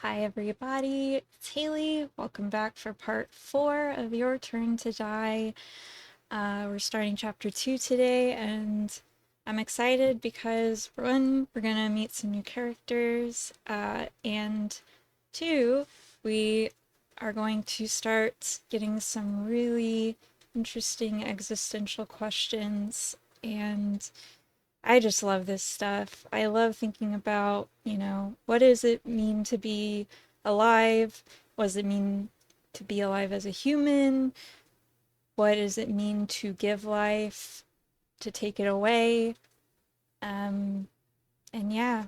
Hi everybody, it's Haley. Welcome back for part 4 of Your Turn to Die. We're starting chapter 2 today, and I'm excited because, one, we're gonna meet some new characters, and two, we are going to start getting some really interesting existential questions, and I just love this stuff. I love thinking about, what does it mean to be alive? What does it mean to be alive as a human? What does it mean to give life, to take it away? Um, and yeah,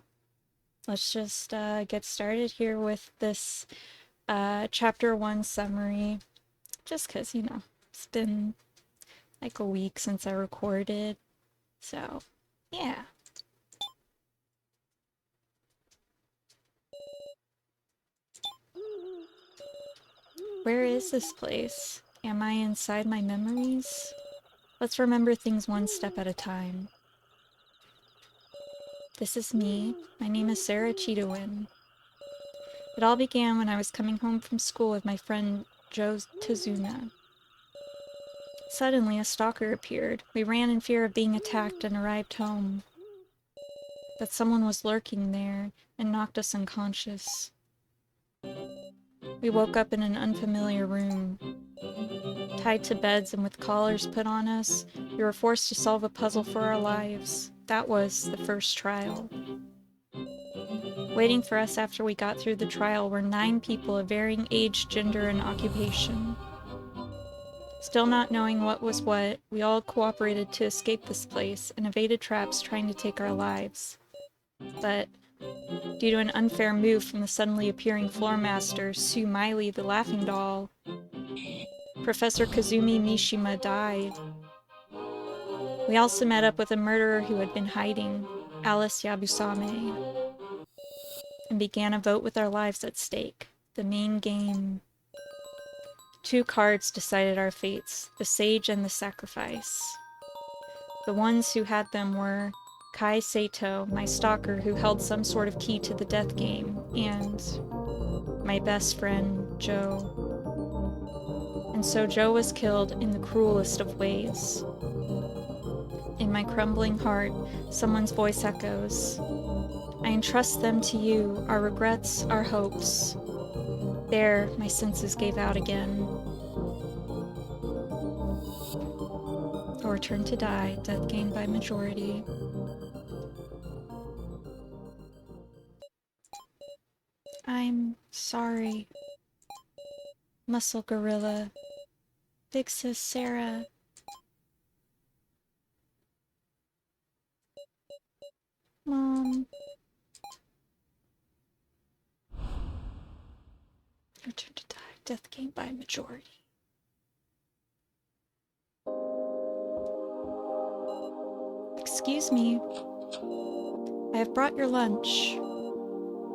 let's just get started here with this chapter 1 summary, just because, it's been like a week since I recorded. So, yeah. Where is this place? Am I inside my memories? Let's remember things one step at a time. This is me. My name is Sarah Cheetawin. It all began when I was coming home from school with my friend Joe Tazuna. Suddenly, a stalker appeared. We ran in fear of being attacked and arrived home. But someone was lurking there and knocked us unconscious. We woke up in an unfamiliar room. Tied to beds and with collars put on us, we were forced to solve a puzzle for our lives. That was the first trial. Waiting for us after we got through the trial were 9 people of varying age, gender, and occupation. Still not knowing what was what, we all cooperated to escape this place and evaded traps trying to take our lives. But, due to an unfair move from the suddenly appearing floor master, Sue Miley the Laughing Doll, Professor Kazumi Mishima died. We also met up with a murderer who had been hiding, Alice Yabusame, and began a vote with our lives at stake. The main game. 2 cards decided our fates, the Sage and the Sacrifice. The ones who had them were Kai Sato, my stalker who held some sort of key to the death game, and my best friend, Joe. And so Joe was killed in the cruelest of ways. In my crumbling heart, someone's voice echoes. I entrust them to you, our regrets, our hopes. There, my senses gave out again. Or turn to die, death game by majority. I'm sorry. Muscle Gorilla. Big Sis Sarah. Mom. Return to die, death game by majority. Excuse me. I have brought your lunch.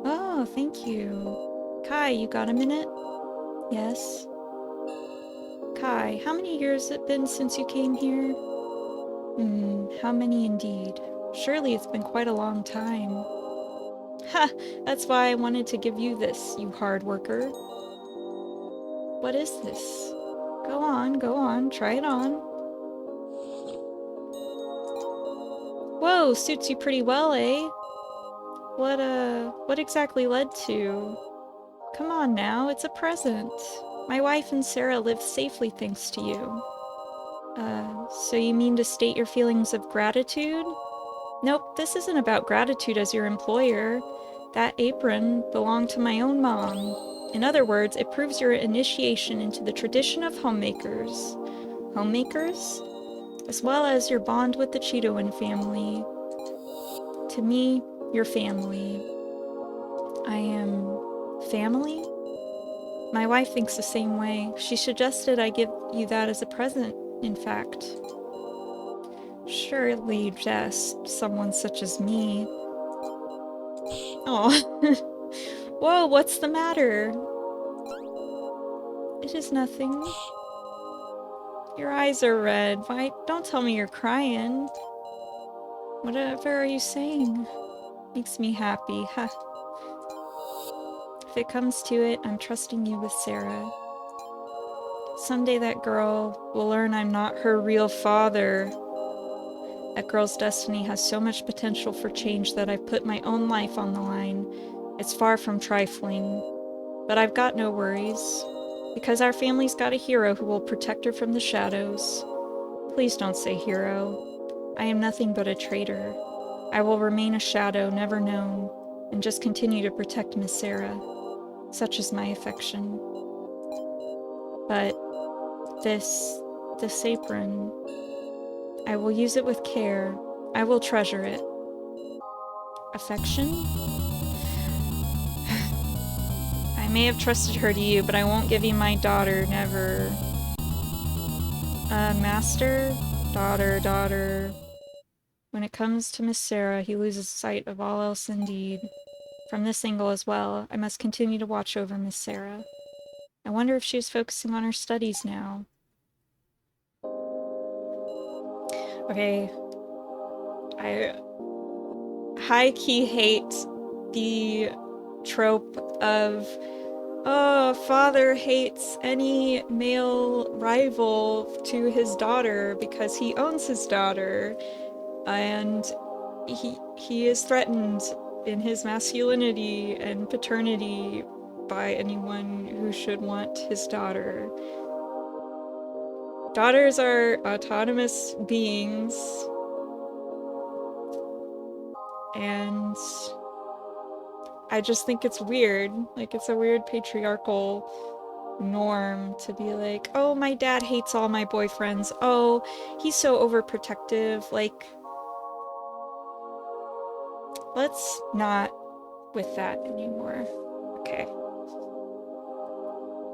Oh, thank you. Kai, you got a minute? Yes. Kai, how many years has it been since you came here? How many indeed? Surely it's been quite a long time. Ha! That's why I wanted to give you this, you hard worker. What is this? Go on, try it on. Whoa, suits you pretty well, eh? What exactly led to? Come on now, it's a present. My wife and Sarah live safely thanks to you. So you mean to state your feelings of gratitude? Nope, this isn't about gratitude as your employer. That apron belonged to my own mom. In other words, it proves your initiation into the tradition of homemakers. Homemakers? As well as your bond with the Cheetawin family. To me, you're family. I am family? My wife thinks the same way. She suggested I give you that as a present, in fact. Surely just someone such as me. Oh. Whoa, what's the matter? It is nothing. Your eyes are red. Why, don't tell me you're crying. Whatever are you saying? Makes me happy, huh? If it comes to it, I'm trusting you with Sarah. Someday that girl will learn I'm not her real father. That girl's destiny has so much potential for change that I've put my own life on the line. It's far from trifling. But I've got no worries. Because our family's got a hero who will protect her from the shadows. Please don't say hero. I am nothing but a traitor. I will remain a shadow, never known, and just continue to protect Miss Sarah. Such is my affection. But this apron, I will use it with care. I will treasure it. Affection? I may have trusted her to you, but I won't give you my daughter, never. Master? Daughter. When it comes to Miss Sarah, he loses sight of all else indeed. From this angle as well, I must continue to watch over Miss Sarah. I wonder if she is focusing on her studies now. Okay. I high-key hate the trope of, oh, father hates any male rival to his daughter because he owns his daughter, and he is threatened in his masculinity and paternity by anyone who should want his daughter. Daughters are autonomous beings, and I just think it's weird. Like, it's a weird patriarchal norm to be like, oh, my dad hates all my boyfriends. Oh, he's so overprotective. Like, let's not with that anymore. Okay.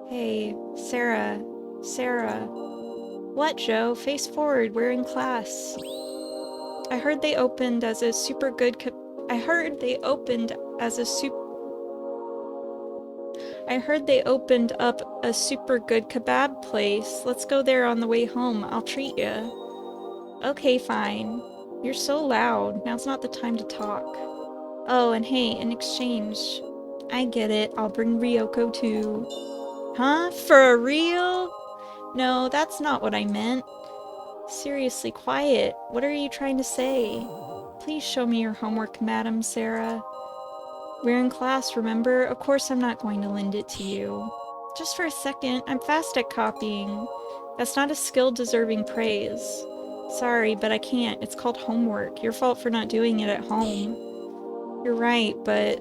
Hey, Sarah. What, Joe? Face forward, we're in class. I heard they opened up a super good kebab place. Let's go there on the way home. I'll treat you. Okay, fine. You're so loud. Now's not the time to talk. Oh, and hey, in exchange. I get it. I'll bring Ryoko too. Huh? For real? No, that's not what I meant. Seriously, quiet. What are you trying to say? Please show me your homework, Madam Sarah. We're in class, remember? Of course I'm not going to lend it to you. Just for a second, I'm fast at copying. That's not a skill deserving praise. Sorry, but I can't. It's called homework. Your fault for not doing it at home. You're right, but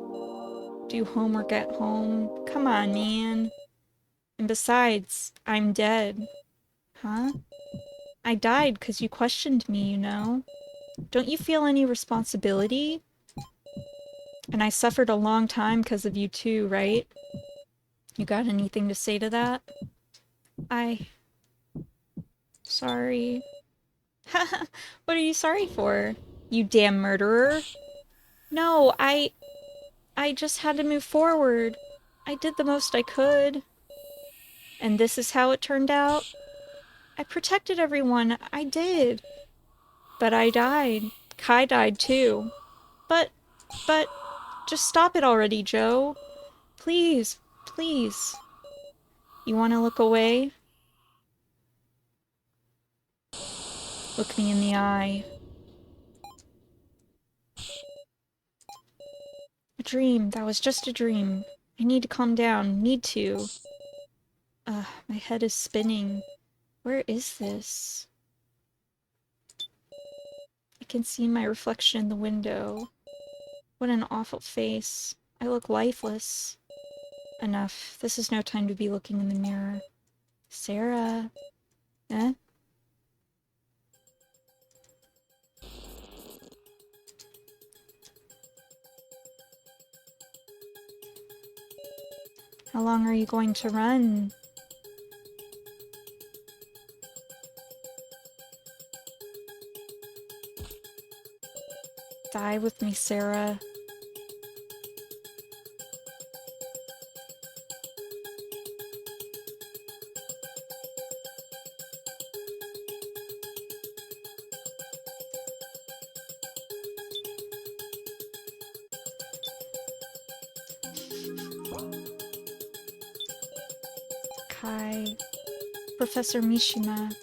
do homework at home? Come on, man. And besides, I'm dead. Huh? I died because you questioned me, you know? Don't you feel any responsibility? And I suffered a long time because of you too, right? You got anything to say to that? Sorry. What are you sorry for? You damn murderer. No, I just had to move forward. I did the most I could. And this is how it turned out? I protected everyone. I did. But I died. Kai died too. But, just stop it already, Joe. Please. You want to look away? Look me in the eye. A dream. That was just a dream. I need to calm down. Need to. My head is spinning. Where is this? I can see my reflection in the window. What an awful face. I look lifeless. Enough. This is no time to be looking in the mirror. Sarah. Eh? How long are you going to run? Die with me, Sarah. Hi. Professor Mishima.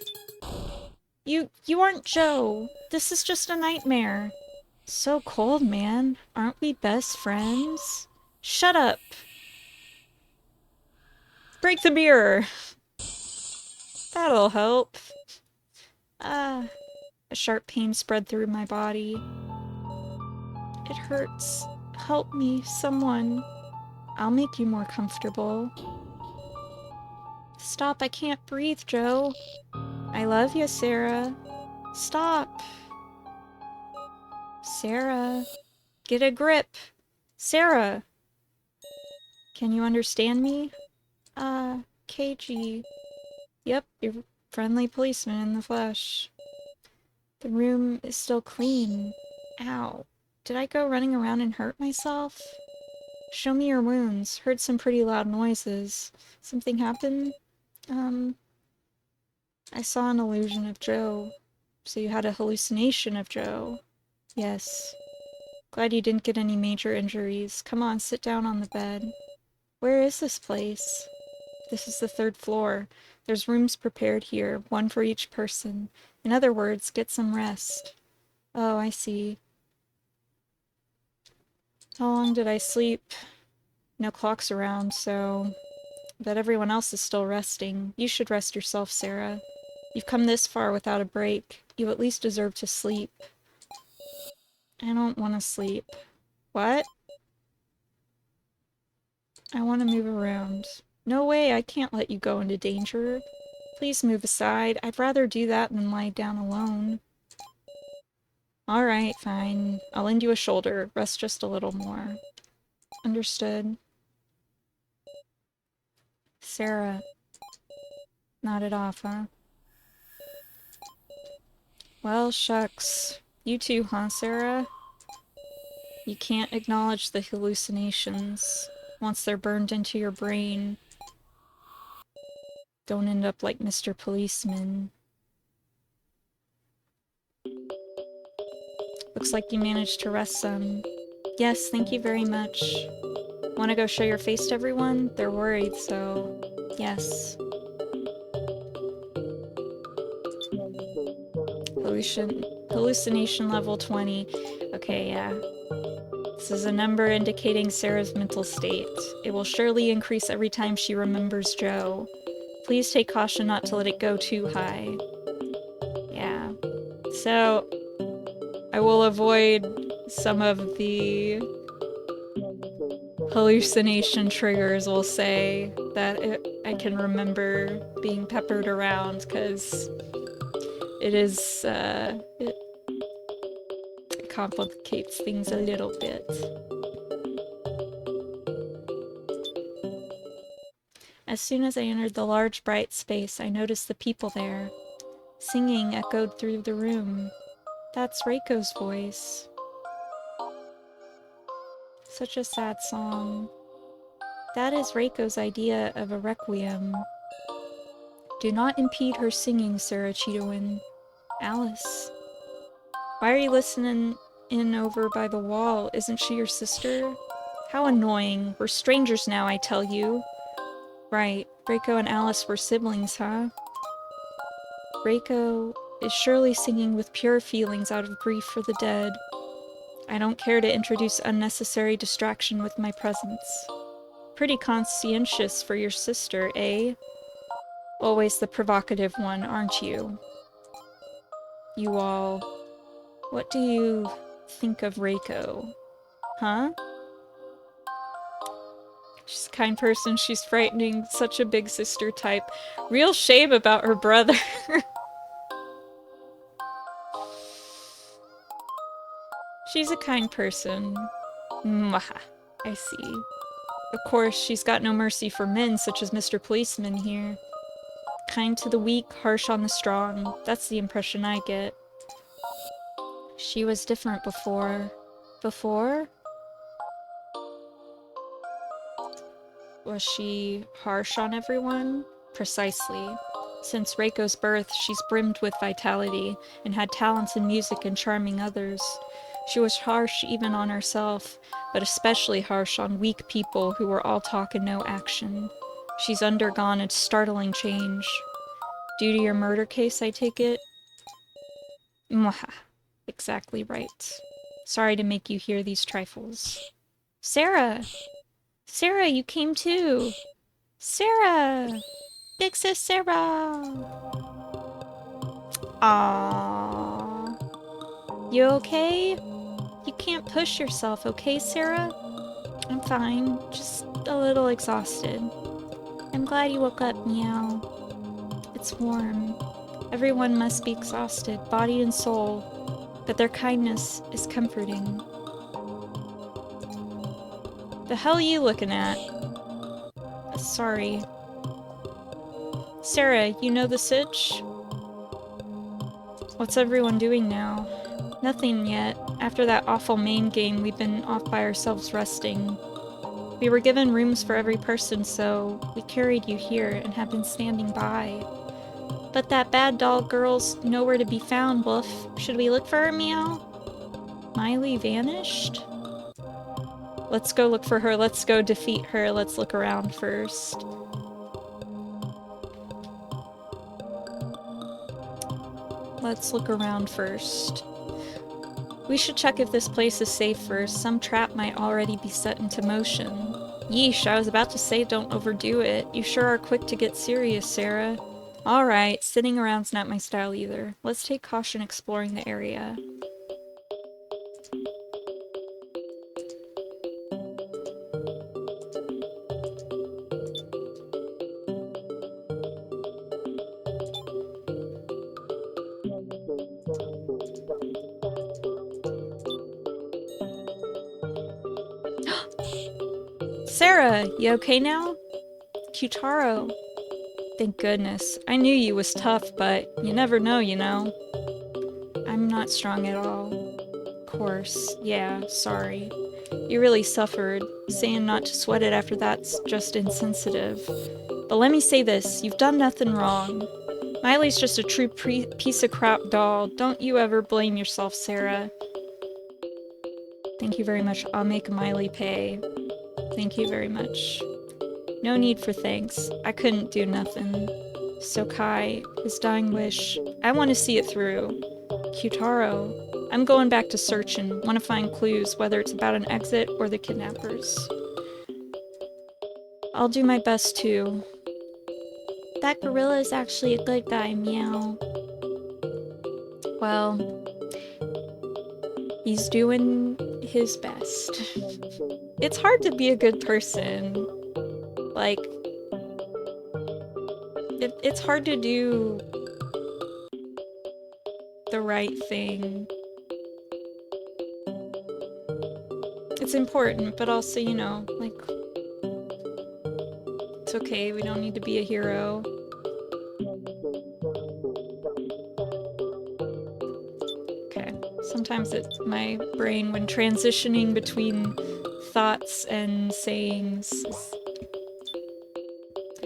You aren't Joe. This is just a nightmare. So cold, man. Aren't we best friends? Shut up. Break the mirror. That'll help. A sharp pain spread through my body. It hurts. Help me, someone. I'll make you more comfortable. Stop, I can't breathe, Joe. I love you, Sarah. Stop. Sarah. Get a grip. Sarah. Can you understand me? KG. Yep, your friendly policeman in the flesh. The room is still clean. Ow. Did I go running around and hurt myself? Show me your wounds. Heard some pretty loud noises. Something happened? I saw an illusion of Joe. So you had a hallucination of Joe. Yes. Glad you didn't get any major injuries. Come on, sit down on the bed. Where is this place? This is the 3rd floor. There's rooms prepared here, one for each person. In other words, get some rest. Oh, I see. How long did I sleep? No clocks around, so... But everyone else is still resting. You should rest yourself, Sarah. You've come this far without a break. You at least deserve to sleep. I don't want to sleep. What? I want to move around. No way, I can't let you go into danger. Please move aside. I'd rather do that than lie down alone. Alright, fine. I'll lend you a shoulder. Rest just a little more. Understood. Sarah. Nodded off, huh? Well, shucks. You too, huh, Sarah? You can't acknowledge the hallucinations. Once they're burned into your brain, don't end up like Mr. Policeman. Looks like you managed to rest some. Yes, thank you very much. Want to go show your face to everyone? They're worried, so... Yes. Hallucination level 20. Okay, yeah. This is a number indicating Sarah's mental state. It will surely increase every time she remembers Joe. Please take caution not to let it go too high. Yeah. So, I will avoid some of the hallucination triggers, we'll say, that I can remember being peppered around, because it is, it complicates things a little bit. As soon as I entered the large, bright space, I noticed the people there. Singing echoed through the room. That's Reiko's voice. Such a sad song. That is Reiko's idea of a requiem. Do not impede her singing, Sarah Chidowin. Alice. Why are you listening in over by the wall? Isn't she your sister? How annoying. We're strangers now, I tell you. Right. Reiko and Alice were siblings, huh? Reiko is surely singing with pure feelings out of grief for the dead. I don't care to introduce unnecessary distraction with my presence. Pretty conscientious for your sister, eh? Always the provocative one, aren't you? You all... What do you think of Reiko? Huh? She's a kind person, she's frightening, such a big sister type. Real shame about her brother. She's a kind person. Mwaha. I see. Of course, she's got no mercy for men such as Mr. Policeman here. Kind to the weak, harsh on the strong. That's the impression I get. She was different before. Before? Was she harsh on everyone? Precisely. Since Reiko's birth, she's brimmed with vitality, and had talents in music and charming others. She was harsh even on herself, but especially harsh on weak people who were all talk and no action. She's undergone a startling change. Due to your murder case, I take it? Mwaha. Exactly right. Sorry to make you hear these trifles. Sarah! Sarah, you came too! Sarah! Big sis Sarah! Aww. You okay? You can't push yourself, okay, Sarah? I'm fine. Just a little exhausted. I'm glad you woke up, meow. It's warm. Everyone must be exhausted, body and soul, but their kindness is comforting. The hell are you looking at? Sorry. Sarah, you know the sitch? What's everyone doing now? Nothing yet. After that awful main game, we've been off by ourselves resting. We were given rooms for every person, so we carried you here and have been standing by. But that bad doll girl's nowhere to be found, Woof. Should we look for her, meow? Miley vanished? Let's go look for her. Let's go defeat her. Let's look around first. Let's look around first. We should check if this place is safe first. Some trap might already be set into motion. Yeesh, I was about to say don't overdo it. You sure are quick to get serious, Sarah. Alright, sitting around's not my style either. Let's take caution exploring the area. Sarah, you okay now? Kyutaro. Thank goodness. I knew you was tough, but you never know, you know. I'm not strong at all. Of course. Yeah, sorry. You really suffered. Saying not to sweat it after that's just insensitive. But let me say this, you've done nothing wrong. Miley's just a true piece of crap doll. Don't you ever blame yourself, Sarah. Thank you very much. I'll make Miley pay. Thank you very much. No need for thanks. I couldn't do nothing. So Kai, his dying wish, I want to see it through. Kyutaro, I'm going back to searching. Want to find clues, whether it's about an exit or the kidnappers. I'll do my best too. That gorilla is actually a good guy, meow. Well, he's doing his best. It's hard to be a good person. Like, it's hard to do the right thing. It's important, but also, you know, like, it's okay, we don't need to be a hero. Okay, sometimes my brain, when transitioning between thoughts and sayings,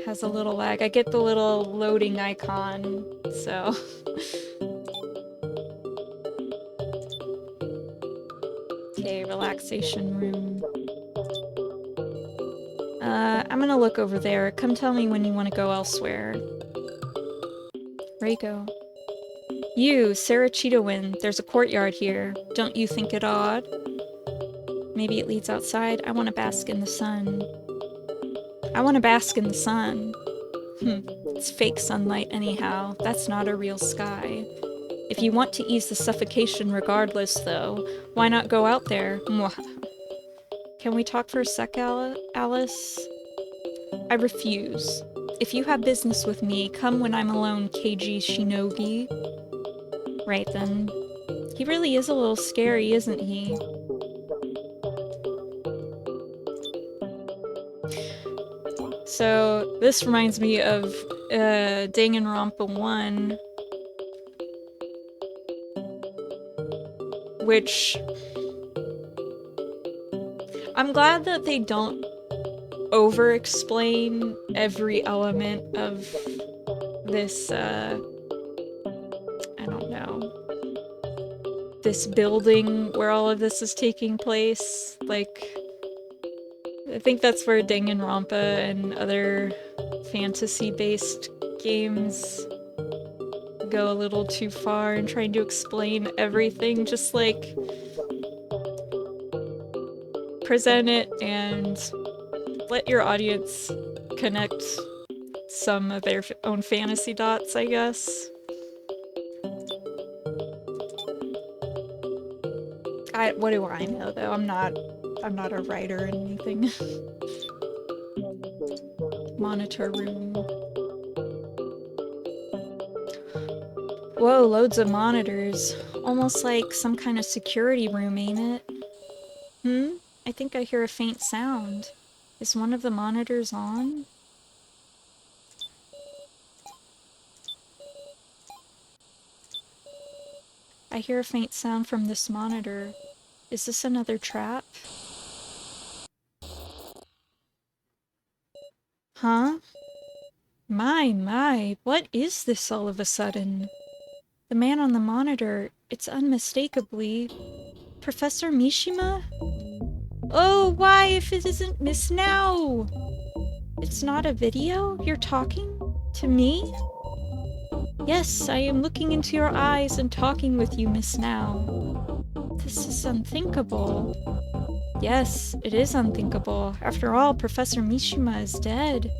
has a little lag. I get the little loading icon, so... Okay, relaxation room. I'm gonna look over there. Come tell me when you want to go elsewhere. Reiko. You, Sarah Cheetahwind, there's a courtyard here. Don't you think it odd? Maybe it leads outside. I want to bask in the sun. I want to bask in the sun. It's fake sunlight anyhow. That's not a real sky. If you want to ease the suffocation regardless, though, why not go out there? Can we talk for a sec, Alice? I refuse. If you have business with me, come when I'm alone, KG Shinogi. Right then. He really is a little scary, isn't he? So, this reminds me of Danganronpa 1, which... I'm glad that they don't over-explain every element of this, I don't know, this building where all of this is taking place. Like, I think that's where Danganronpa and other fantasy-based games go a little too far in trying to explain everything. Just like present it and let your audience connect some of their own fantasy dots, I guess. What do I know, though? I'm not a writer or anything. Monitor room. Whoa, loads of monitors. Almost like some kind of security room, ain't it? I think I hear a faint sound. Is one of the monitors on? I hear a faint sound from this monitor. Is this another trap? Huh? My, what is this all of a sudden? The man on the monitor, it's unmistakably Professor Mishima? Oh, why if it isn't Miss Now? It's not a video? You're talking? To me? Yes, I am looking into your eyes and talking with you, Miss Now. This is unthinkable. Yes, it is unthinkable. After all, Professor Mishima is dead.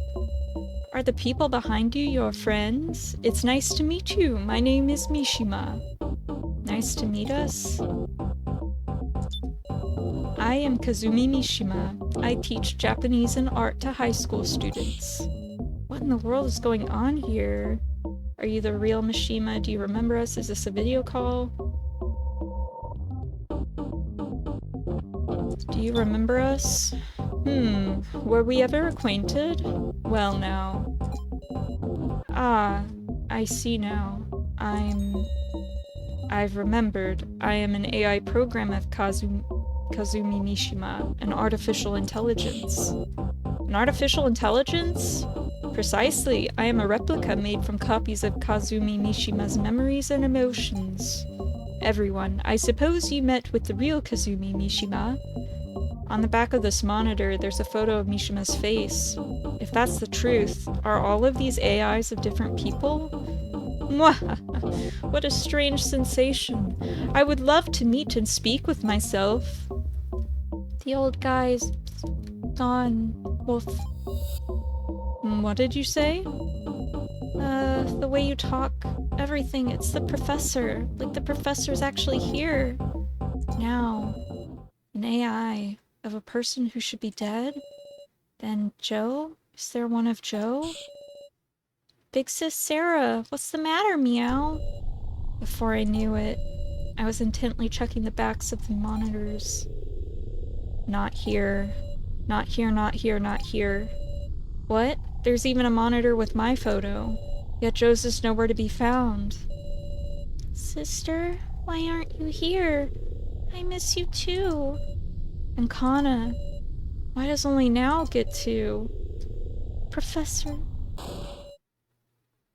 Are the people behind you your friends? It's nice to meet you. My name is Mishima. Nice to meet us. I am Kazumi Mishima. I teach Japanese and art to high school students. What in the world is going on here? Are you the real Mishima? Do you remember us? Is this a video call? Do you remember us? Were we ever acquainted? Well now. Ah, I see now. I've remembered. I am an AI program of Kazumi Mishima, an artificial intelligence. An artificial intelligence? Precisely. I am a replica made from copies of Kazumi Mishima's memories and emotions. Everyone, I suppose you met with the real Kazumi Mishima. On the back of this monitor, there's a photo of Mishima's face. If that's the truth, are all of these AIs of different people? Mwah! What a strange sensation. I would love to meet and speak with myself. The old guy's gone. Wolf. What did you say? The way you talk, everything. It's the professor. Like the professor's actually here. Now, an AI of a person who should be dead? Then Joe? Is there one of Joe? Big sis Sarah, what's the matter, meow? Before I knew it, I was intently checking the backs of the monitors. Not here. Not here, not here, not here. What? There's even a monitor with my photo. Yet Joe's is nowhere to be found. Sister, why aren't you here? I miss you too. And Kana, why does only Now get to? Professor.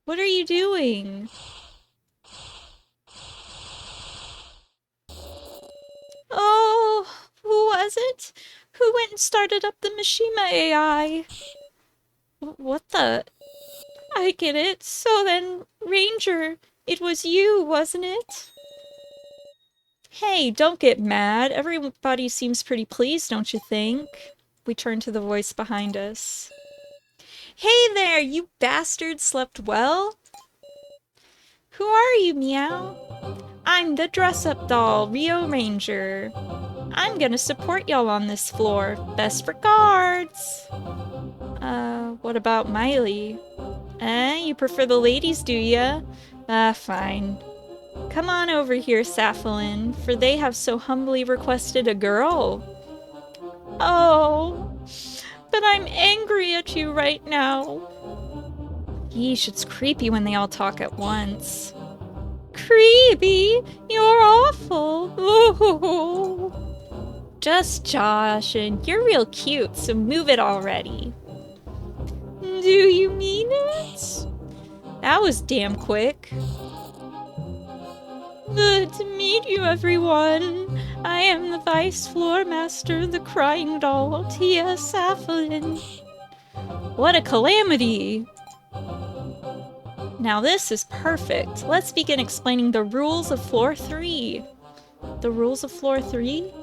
What are you doing? Oh, who was it? Who went and started up the Mishima AI? What the? I get it. So then, Ranger, it was you, wasn't it? Hey, don't get mad. Everybody seems pretty pleased, don't you think? We turn to the voice behind us. Hey there, you bastard slept well? Who are you, meow? I'm the dress-up doll, Rio Ranger. I'm gonna support y'all on this floor. Best regards. What about Miley? You prefer the ladies, do ya? Fine. Come on over here, Saphalin, for they have so humbly requested a girl. Oh, but I'm angry at you right now. Yeesh, it's creepy when they all talk at once. Creepy? You're awful. Ooh. Just joshing. You're real cute, so move it already. Do you mean it? That was damn quick. Good to meet you, everyone. I am the vice floor master, the crying doll, Tia Saflin. What a calamity! Now this is perfect. Let's begin explaining the rules of floor 3. The rules of floor 3?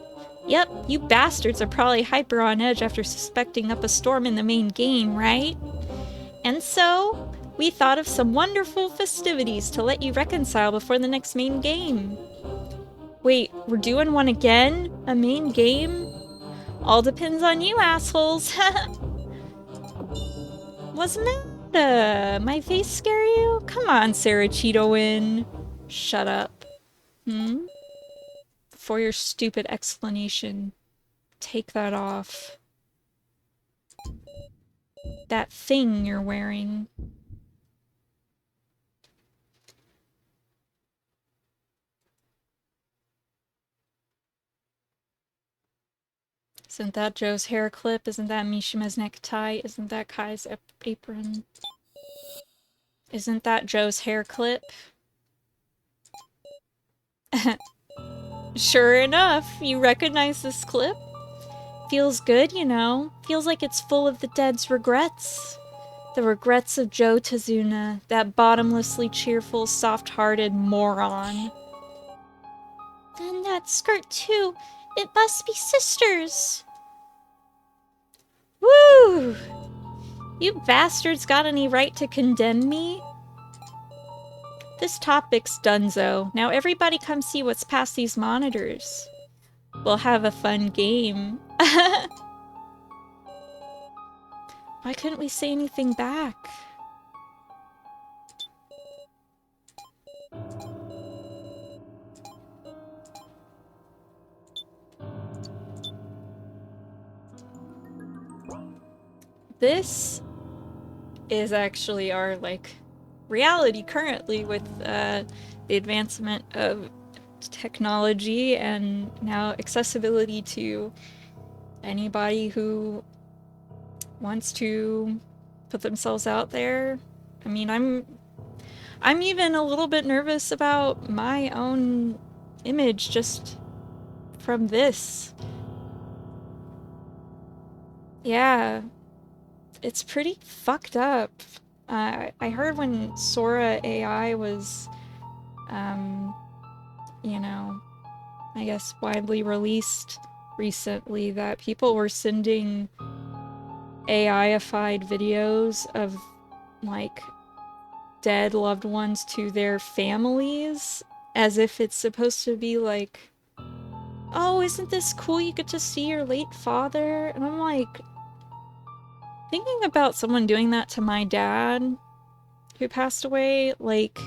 Yep, you bastards are probably hyper on edge after suspecting up a storm in the main game, right? And so, we thought of some wonderful festivities to let you reconcile before the next main game. Wait, we're doing one again? A main game? All depends on you, assholes. What's the matter? My face scare you? Come on, Sarah Cheetowin. Shut up. For your stupid explanation, take that off. That thing you're wearing. Isn't that Joe's hair clip? Isn't that Mishima's necktie? Isn't that Kai's apron? Isn't that Joe's hair clip? Sure enough, you recognize this clip? Feels good, you know. Feels like it's full of the dead's regrets. The regrets of Joe Tazuna, that bottomlessly cheerful, soft-hearted moron. And that skirt too. It must be sisters. Woo! You bastards got any right to condemn me? This topic's donezo. Now everybody come see what's past these monitors. We'll have a fun game. Why couldn't we say anything back? This is actually our, like, reality currently with the advancement of technology and now accessibility to anybody who wants to put themselves out there. I mean, I'm even a little bit nervous about my own image just from this. Yeah, it's pretty fucked up. I heard when Sora AI was, you know, I guess widely released recently, that people were sending AI-ified videos of, like, dead loved ones to their families, as if it's supposed to be like, oh, isn't this cool? You get to see your late father. And I'm like, thinking about someone doing that to my dad, who passed away, like,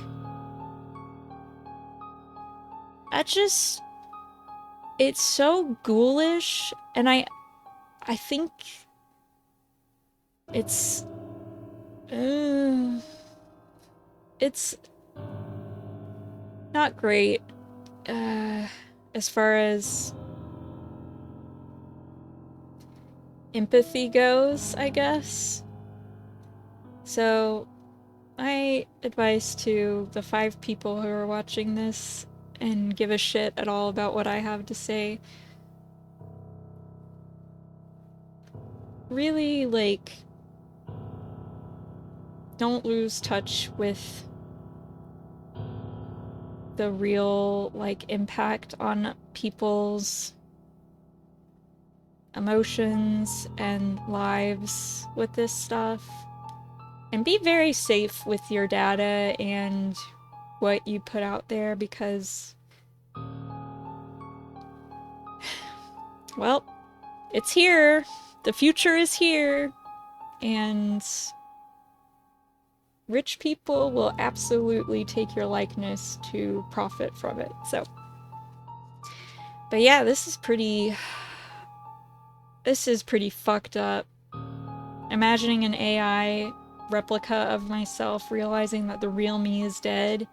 that just, it's so ghoulish, and I think it's not great, as far as empathy goes, I guess. So, my advice to the 5 people who are watching this and give a shit at all about what I have to say, really, like, don't lose touch with the real, like, impact on people's emotions and lives with this stuff. And be very safe with your data and what you put out there, because, well, it's here. The future is here. And rich people will absolutely take your likeness to profit from it. So, but yeah, this is pretty fucked up. Imagining an AI replica of myself realizing that the real me is dead.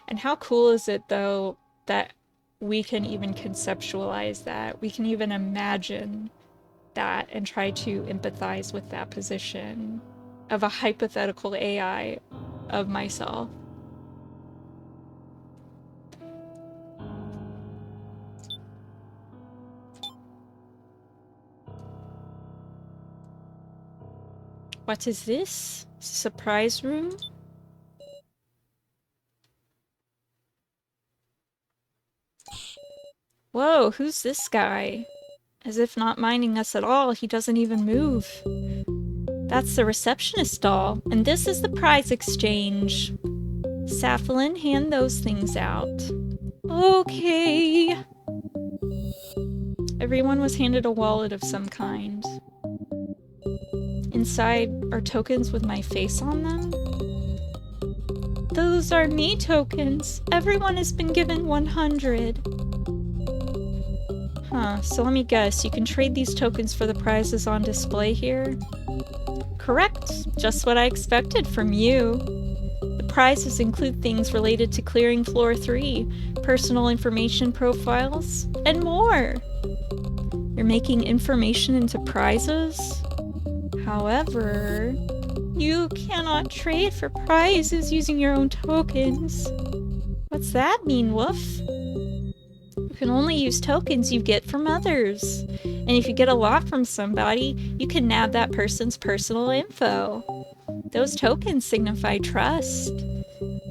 And how cool is it, though, that we can even conceptualize that? We can even imagine that and try to empathize with that position of a hypothetical AI of myself. What is this? Surprise room? Whoa, who's this guy? As if not minding us at all, he doesn't even move. That's the receptionist doll, and this is the prize exchange. Safalin, hand those things out. Okay. Everyone was handed a wallet of some kind. Inside are tokens with my face on them. Those are me tokens. Everyone has been given 100. Huh, so let me guess, you can trade these tokens for the prizes on display here? Correct, just what I expected from you. The prizes include things related to clearing floor 3, personal information profiles, and more. You're making information into prizes? However, you cannot trade for prizes using your own tokens. What's that mean, Woof? You can only use tokens you get from others. And if you get a lot from somebody, you can nab that person's personal info. Those tokens signify trust.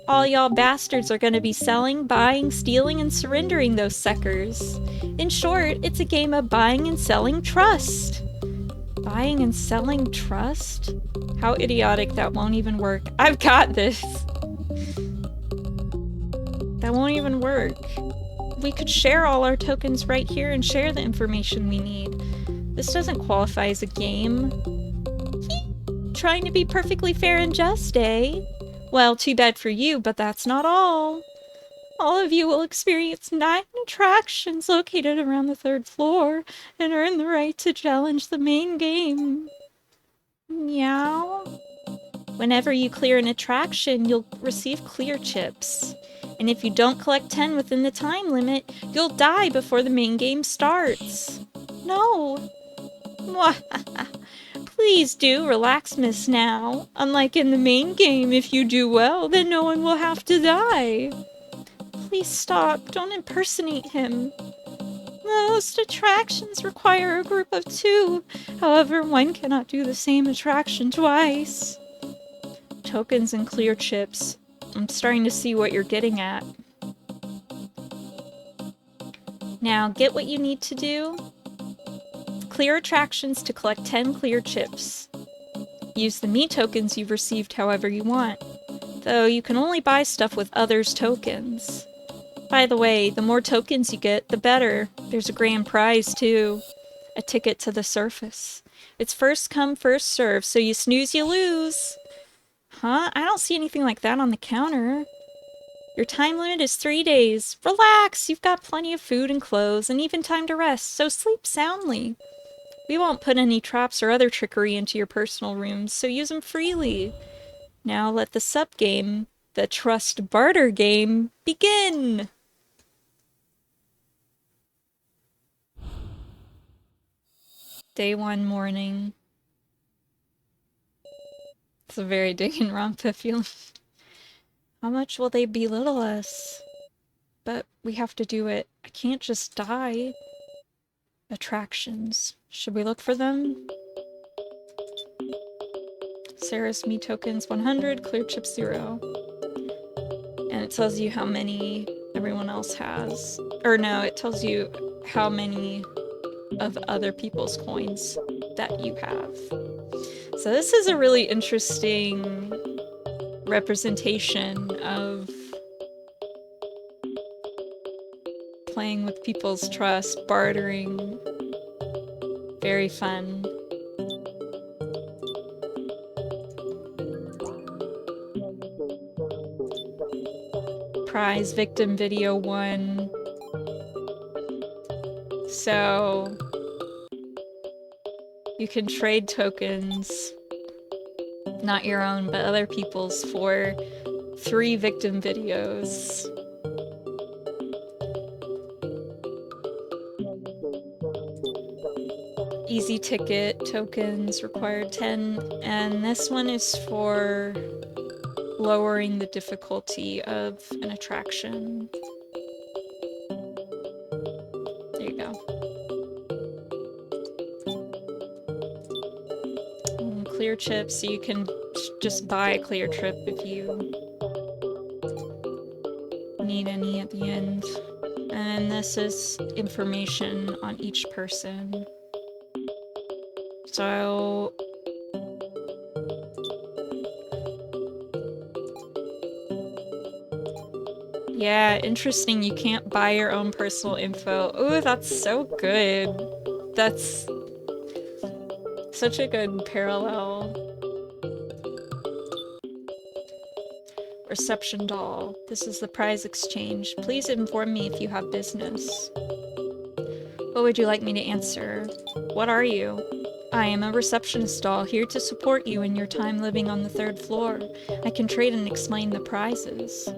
All y'all bastards are gonna be selling, buying, stealing, and surrendering those suckers. In short, it's a game of buying and selling trust. Buying and selling trust? How idiotic, that won't even work. I've got this! That won't even work. We could share all our tokens right here and share the information we need. This doesn't qualify as a game. Trying to be perfectly fair and just, eh? Well, too bad for you, but that's not all. All of you will experience 9 attractions located around the 3rd floor and earn the right to challenge the main game. Meow. Whenever you clear an attraction, you'll receive clear chips. And if you don't collect 10 within the time limit, you'll die before the main game starts. No. Please do relax, miss, now. Unlike in the main game, if you do well, then no one will have to die. Please stop. Don't impersonate him. Most attractions require a group of 2. However, one cannot do the same attraction twice. Tokens and clear chips. I'm starting to see what you're getting at. Now, get what you need to do. Clear attractions to collect 10 clear chips. Use the me tokens you've received however you want, though you can only buy stuff with others' tokens. By the way, the more tokens you get, the better. There's a grand prize, too. A ticket to the surface. It's first come, first serve, so you snooze, you lose. Huh? I don't see anything like that on the counter. Your time limit is 3 days. Relax! You've got plenty of food and clothes, and even time to rest, so sleep soundly. We won't put any traps or other trickery into your personal rooms, so use them freely. Now let the sub-game, the Trust Barter game, begin! Day 1 morning. It's a very Danganronpa feeling. How much will they belittle us? But we have to do it. I can't just die. Attractions. Should we look for them? Sarah's me tokens 100, clear chip 0. And it tells you how many everyone else has. Or no, it tells you how many of other people's coins that you have. So this is a really interesting representation of playing with people's trust, bartering. Very fun. Prize victim video 1. So you can trade tokens, not your own, but other people's, for 3 victim videos. Easy ticket tokens required 10, and this one is for lowering the difficulty of an attraction. There you go. And clear clear chip, so you can just buy a clear chip if you need any at the end. And this is information on each person. So... yeah, interesting. You can't buy your own personal info. Ooh, that's so good. That's such a good parallel. Reception doll. This is the prize exchange. Please inform me if you have business. What would you like me to answer? What are you? I am a receptionist doll, here to support you in your time living on the 3rd floor. I can trade and explain the prizes.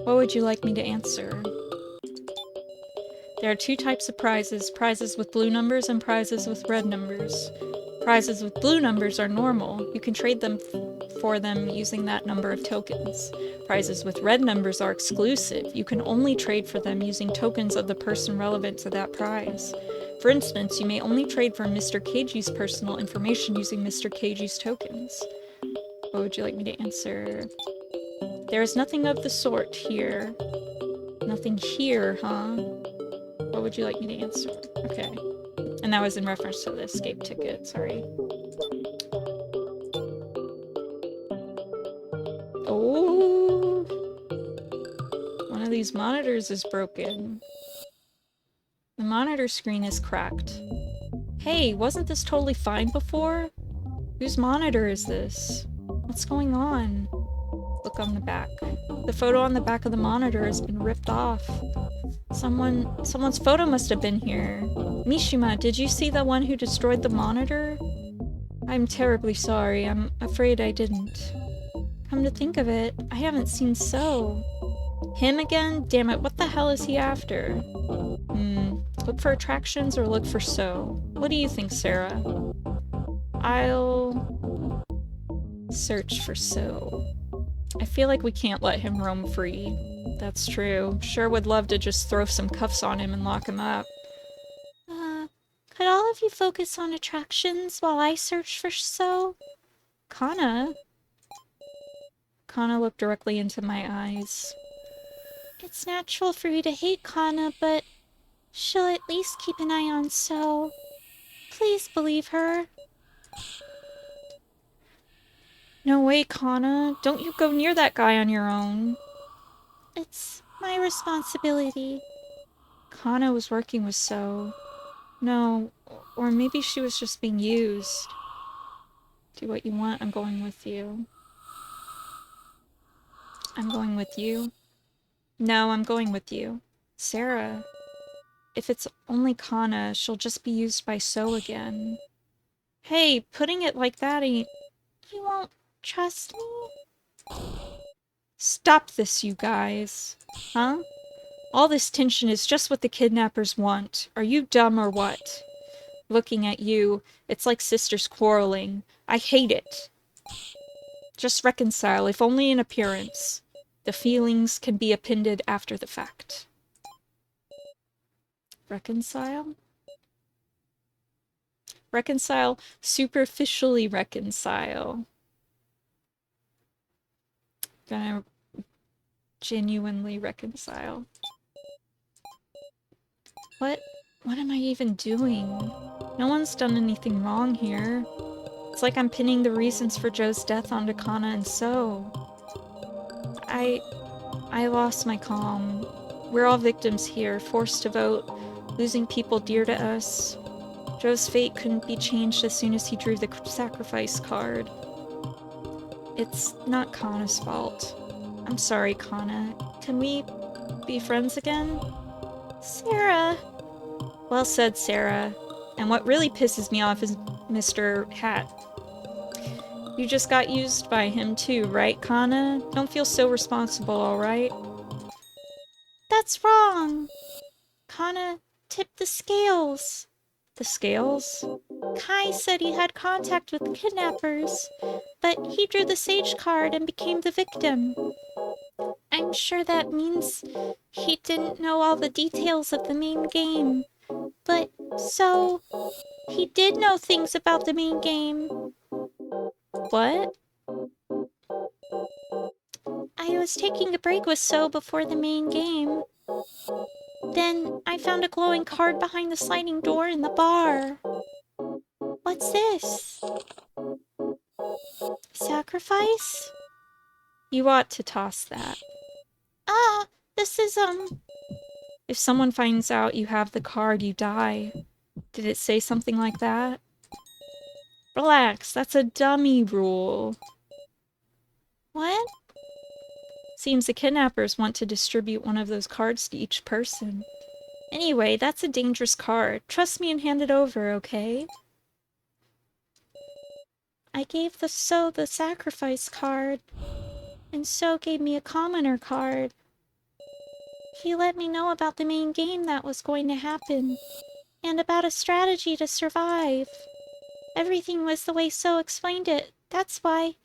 What would you like me to answer? There are 2 types of prizes, prizes with blue numbers and prizes with red numbers. Prizes with blue numbers are normal. You can trade them for them using that number of tokens. Prizes with red numbers are exclusive. You can only trade for them using tokens of the person relevant to that prize. For instance, you may only trade for Mr. Keiji's personal information using Mr. Keiji's tokens. What would you like me to answer? There is nothing of the sort here. Nothing here, huh? What would you like me to answer? Okay. And that was in reference to the escape ticket, sorry. Oh! One of these monitors is broken. The monitor screen is cracked. Hey, wasn't this totally fine before? Whose monitor is this? What's going on? Look on the back. The photo on the back of the monitor has been ripped off. Someone's photo must have been here. Mishima, did you see the one who destroyed the monitor? I'm terribly sorry. I'm afraid I didn't. Come to think of it, I haven't seen So. Him again? Damn it, what the hell is he after? Look for attractions or look for So? What do you think, Sarah? I'll search for So. I feel like we can't let him roam free. That's true. Sure would love to just throw some cuffs on him and lock him up. Could all of you focus on attractions while I search for So? Kana? Kana looked directly into my eyes. It's natural for you to hate Kana, but she'll at least keep an eye on So. Please believe her. No way, Kana. Don't you go near that guy on your own. It's my responsibility. Kana was working with So. No, or maybe she was just being used. Do what you want, I'm going with you. I'm going with you. No, I'm going with you. Sarah. If it's only Kana, she'll just be used by So again. Hey, putting it like that ain't... You won't trust me? Stop this, you guys. Huh? All this tension is just what the kidnappers want. Are you dumb or what? Looking at you, it's like sisters quarreling. I hate it. Just reconcile, if only in appearance. The feelings can be appended after the fact. Reconcile? Reconcile, superficially reconcile. Gonna genuinely reconcile. What am I even doing? No one's done anything wrong here. It's like I'm pinning the reasons for Joe's death onto Kana and So. I lost my calm. We're all victims here, forced to vote, losing people dear to us. Joe's fate couldn't be changed as soon as he drew the sacrifice card. It's not Kana's fault. I'm sorry, Kana. Can we be friends again? Sarah! Well said, Sarah. And what really pisses me off is Mr. Hat. You just got used by him too, right, Kana? Don't feel so responsible, alright? That's wrong! Kana tipped the scales. The scales? Kai said he had contact with the kidnappers, but he drew the sage card and became the victim. I'm sure that means he didn't know all the details of the main game, but So, He did know things about the main game. What? I was taking a break with So before the main game. Then I found a glowing card behind the sliding door in the bar. What's this? Sacrifice? You ought to toss that. Ah, this is, If someone finds out you have the card, you die. Did it say something like that? Relax, that's a dummy rule. What? Seems the kidnappers want to distribute one of those cards to each person. Anyway, that's a dangerous card. Trust me and hand it over, okay? I gave the sacrifice card, and So gave me a commoner card. He let me know about the main game that was going to happen, and about a strategy to survive. Everything was the way So explained it. That's why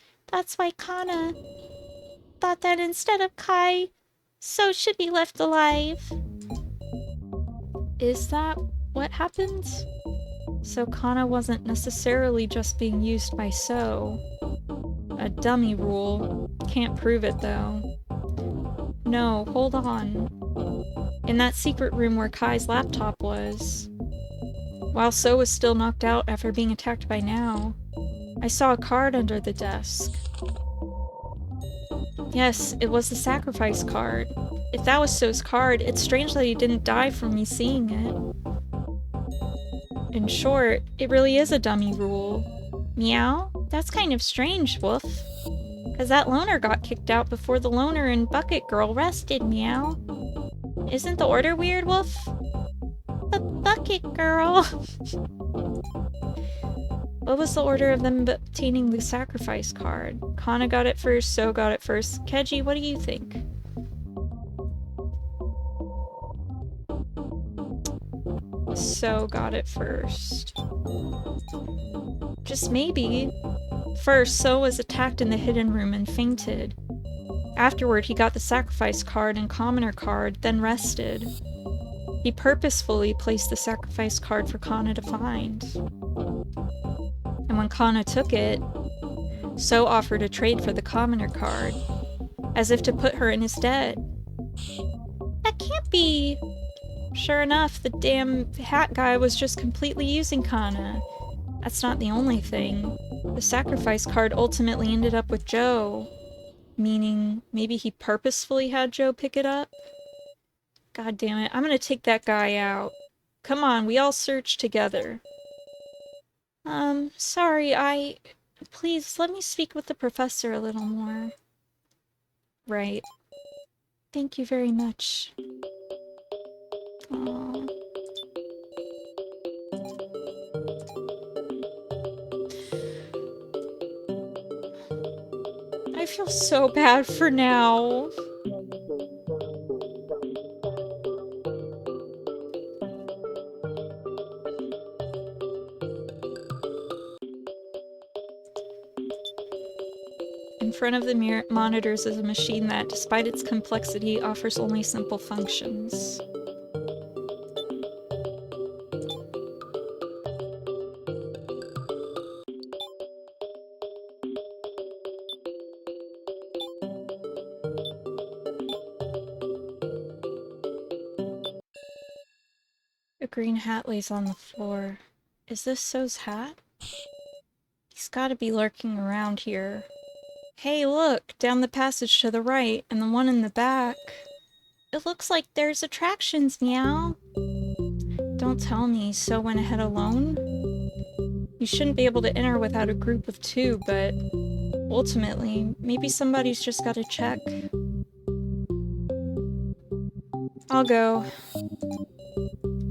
Kana thought that instead of Kai, So should be left alive. Is that what happened? So Kana wasn't necessarily just being used by So. A dummy rule. Can't prove it though. No, hold on. In that secret room where Kai's laptop was. While So was still knocked out after being attacked by Now, I saw a card under the desk. Yes, it was the sacrifice card. If that was So's card, it's strange that he didn't die from me seeing it. In short, it really is a dummy rule. Meow? That's kind of strange, Woof. Cause that loner got kicked out before the loner and Bucket Girl rested, Meow. Isn't the order weird, Woof? But Bucket Girl! What was the order of them obtaining the sacrifice card? Kana got it first, So got it first. Keji, what do you think? So got it first. Just maybe. First, So was attacked in the hidden room and fainted. Afterward, he got the sacrifice card and commoner card, then rested. He purposefully placed the sacrifice card for Kana to find. And when Kana took it, So offered a trade for the commoner card, as if to put her in his debt. That can't be... Sure enough, the damn hat guy was just completely using Kana. That's not the only thing. The sacrifice card ultimately ended up with Joe. Meaning, maybe he purposefully had Joe pick it up? God damn it, I'm gonna take that guy out. Come on, we all search together. Sorry, Please, let me speak with the professor a little more. Right. Thank you very much. Aww. I feel so bad for Now. In front of the monitors is a machine that, despite its complexity, offers only simple functions. A green hat lays on the floor. Is this So's hat? He's gotta be lurking around here. Hey, look! Down the passage to the right, and the one in the back. It looks like there's attractions, Meow! Don't tell me, So went ahead alone? You shouldn't be able to enter without a group of two, but... ultimately, maybe somebody's just gotta check. I'll go.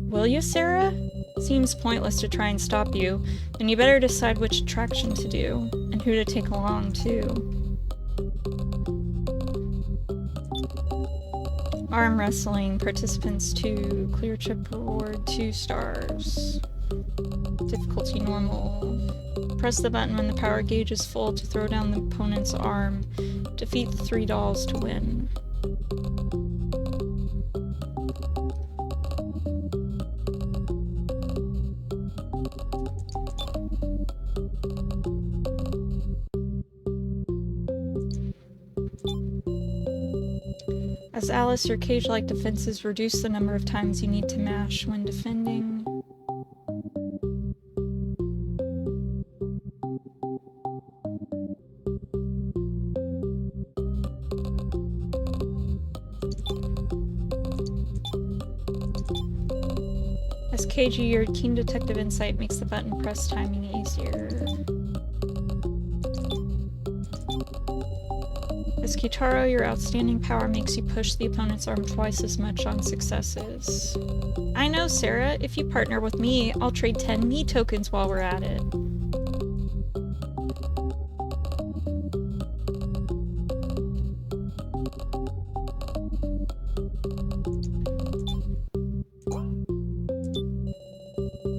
Will you, Sarah? Seems pointless to try and stop you, and you better decide which attraction to do, and who to take along, too. Arm wrestling, participants 2, clear chip reward 2 stars. Difficulty normal. Press the button when the power gauge is full to throw down the opponent's arm. Defeat the 3 dolls to win. As Alice, your cage-like defenses reduce the number of times you need to mash when defending. As KG, your keen detective insight makes the button press timing easier. As Kitaro, your outstanding power makes you push the opponent's arm twice as much on successes. I know, Sarah. If you partner with me, I'll trade 10 me tokens while we're at it.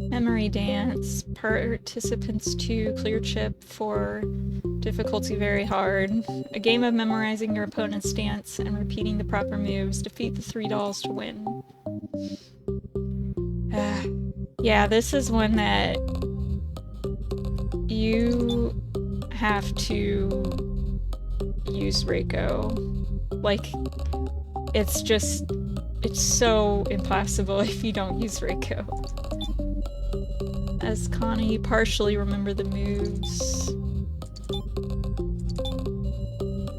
Memory dance. Participants 2, clear chip 4, difficulty very hard. A game of memorizing your opponent's stance and repeating the proper moves. Defeat the 3 dolls to win. Yeah, this is one that you have to use Reiko. Like, it's so impossible if you don't use Reiko. As Connie, you partially remember the moves.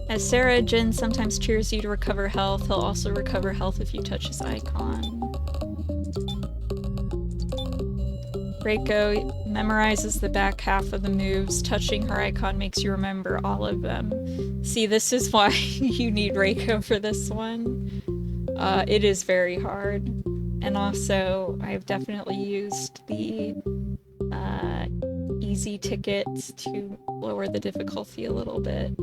As Sarah, Jin sometimes cheers you to recover health. He'll also recover health if you touch his icon. Reiko memorizes the back half of the moves. Touching her icon makes you remember all of them. See, this is why you need Reiko for this one. It is very hard. And also, I've definitely used the easy tickets to lower the difficulty a little bit.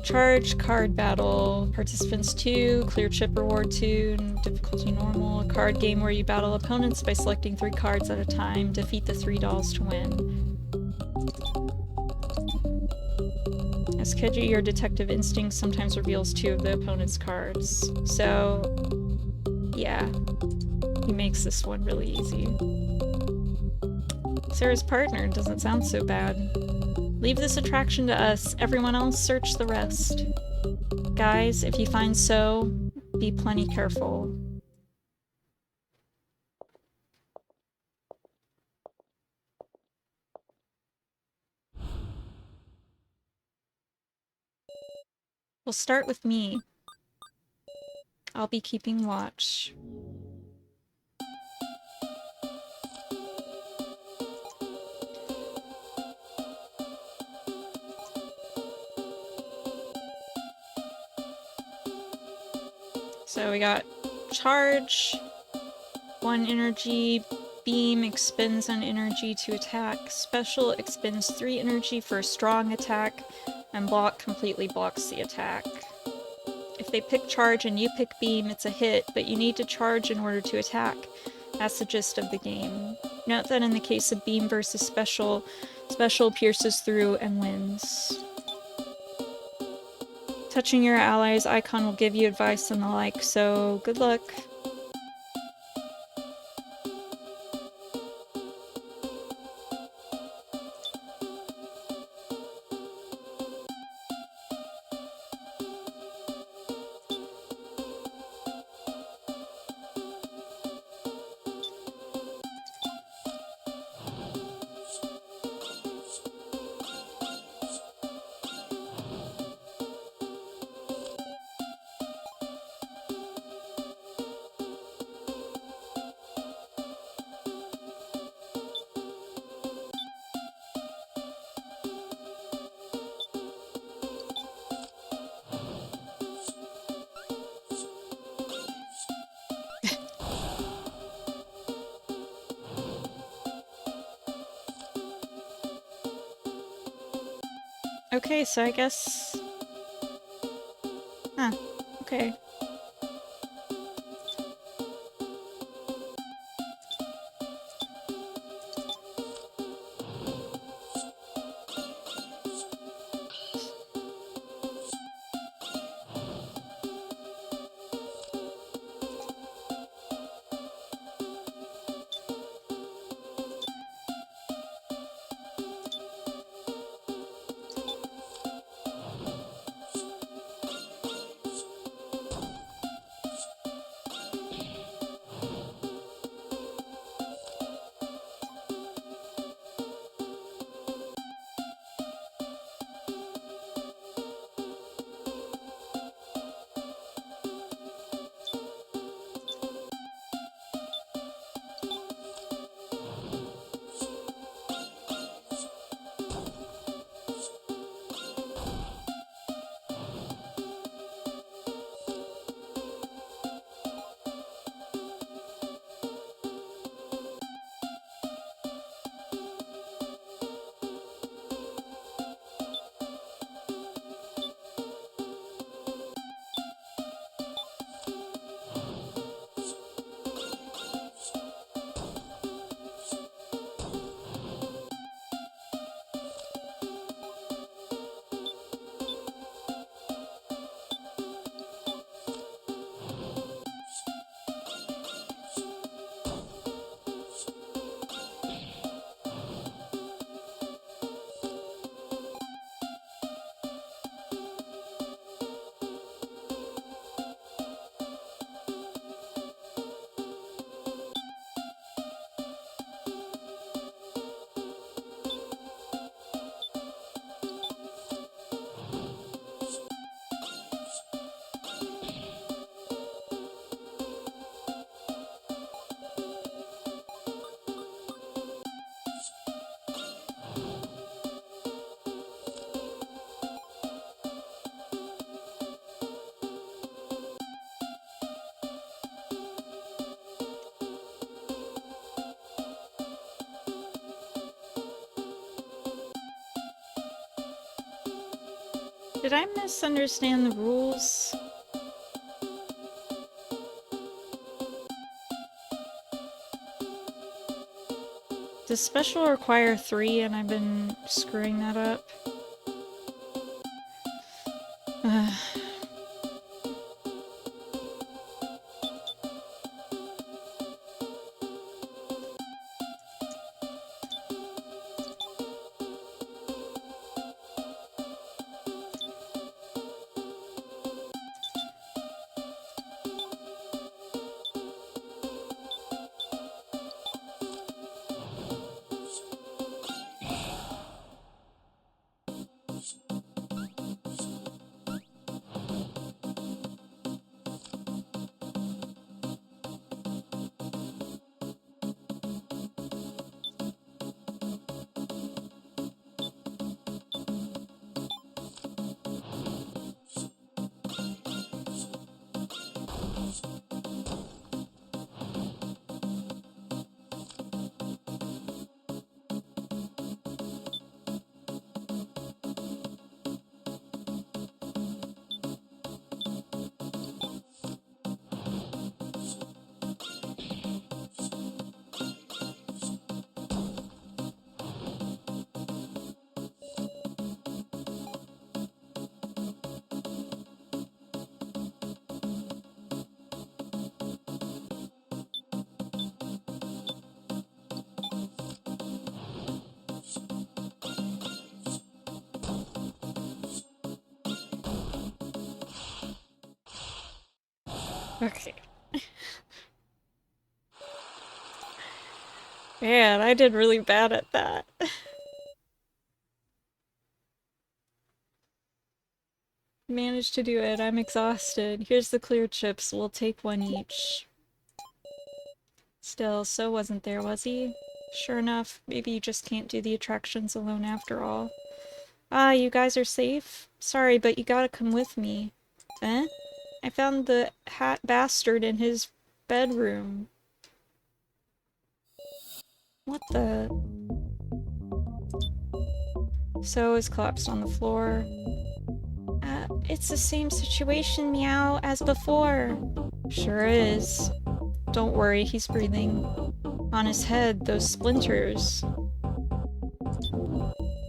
Charge card battle. Participants 2, clear chip reward 2, difficulty normal. A card game where you battle opponents by selecting 3 cards at a time. Defeat the 3 dolls to win. As Keiji, your detective instinct sometimes reveals 2 of the opponent's cards. So, yeah. He makes this one really easy. Sarah's partner doesn't sound so bad. Leave this attraction to us. Everyone else search the rest. Guys, if you find So, be plenty careful. We'll start with me. I'll be keeping watch. So we got charge, 1 energy, beam expends an energy to attack, special expends 3 energy for a strong attack, and block completely blocks the attack. If they pick charge and you pick beam, it's a hit, but you need to charge in order to attack. That's the gist of the game. Note that in the case of beam versus special, special pierces through and wins. Touching your ally's icon will give you advice and the like, so good luck. Okay, so I guess... Huh, okay. Did I misunderstand the rules? Does special require 3 and I've been screwing that up? Okay. Man, I did really bad at that. Managed to do it. I'm exhausted. Here's the clear chips. We'll take one each. Still, So wasn't there, was he? Sure enough, maybe you just can't do the attractions alone after all. Ah, you guys are safe? Sorry, but you gotta come with me. Eh? I found the hat bastard in his bedroom. What the? So is collapsed on the floor. It's the same situation, meow, as before. Sure is. Don't worry, he's breathing. On his head, those splinters.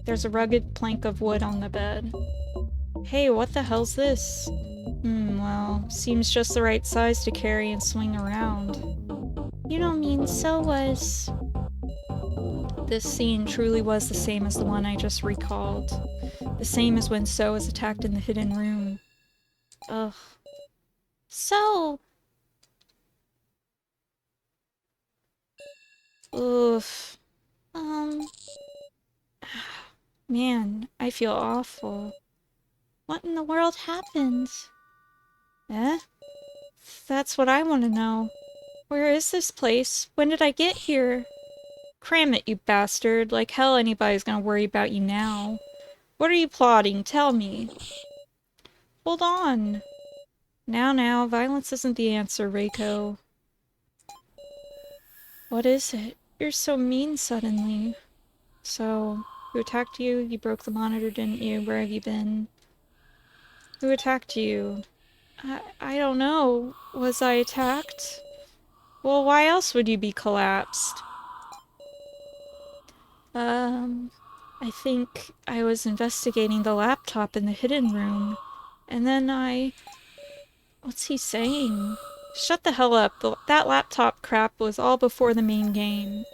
There's a rugged plank of wood on the bed. Hey, what the hell's this? Well, seems just the right size to carry and swing around. You don't mean So was... This scene truly was the same as the one I just recalled. The same as when So was attacked in the hidden room. Ugh. So... Oof. Man, I feel awful. What in the world happened? Eh? That's what I want to know. Where is this place? When did I get here? Cram it, you bastard. Like hell anybody's gonna worry about you now. What are you plotting? Tell me. Hold on. Now, violence isn't the answer, Reiko. What is it? You're so mean suddenly. So, who attacked you? You broke the monitor, didn't you? Where have you been? Who attacked you? I don't know. Was I attacked? Well, why else would you be collapsed? I think I was investigating the laptop in the hidden room. And then What's he saying? Shut the hell up. That laptop crap was all before the main game.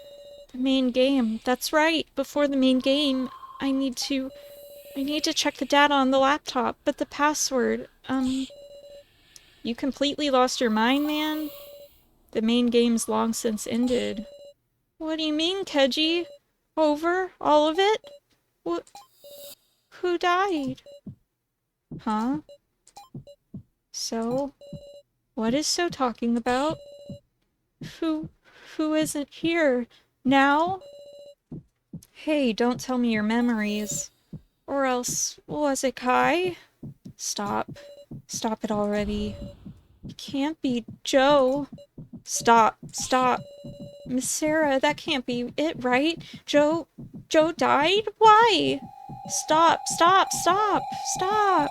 The main game. That's right. Before the main game, I need to check the data on the laptop, but the password, you completely lost your mind, man? The main game's long since ended. What do you mean, Keiji? Over? All of it? What? Who died? Huh? So? What is So talking about? Who isn't here? Now? Hey, don't tell me your memories. Or else, was it Kai? Stop. Stop it already. It can't be Joe. Stop. Miss Sarah, that can't be it, right? Joe died? Why? Stop! Stop! Stop! Stop!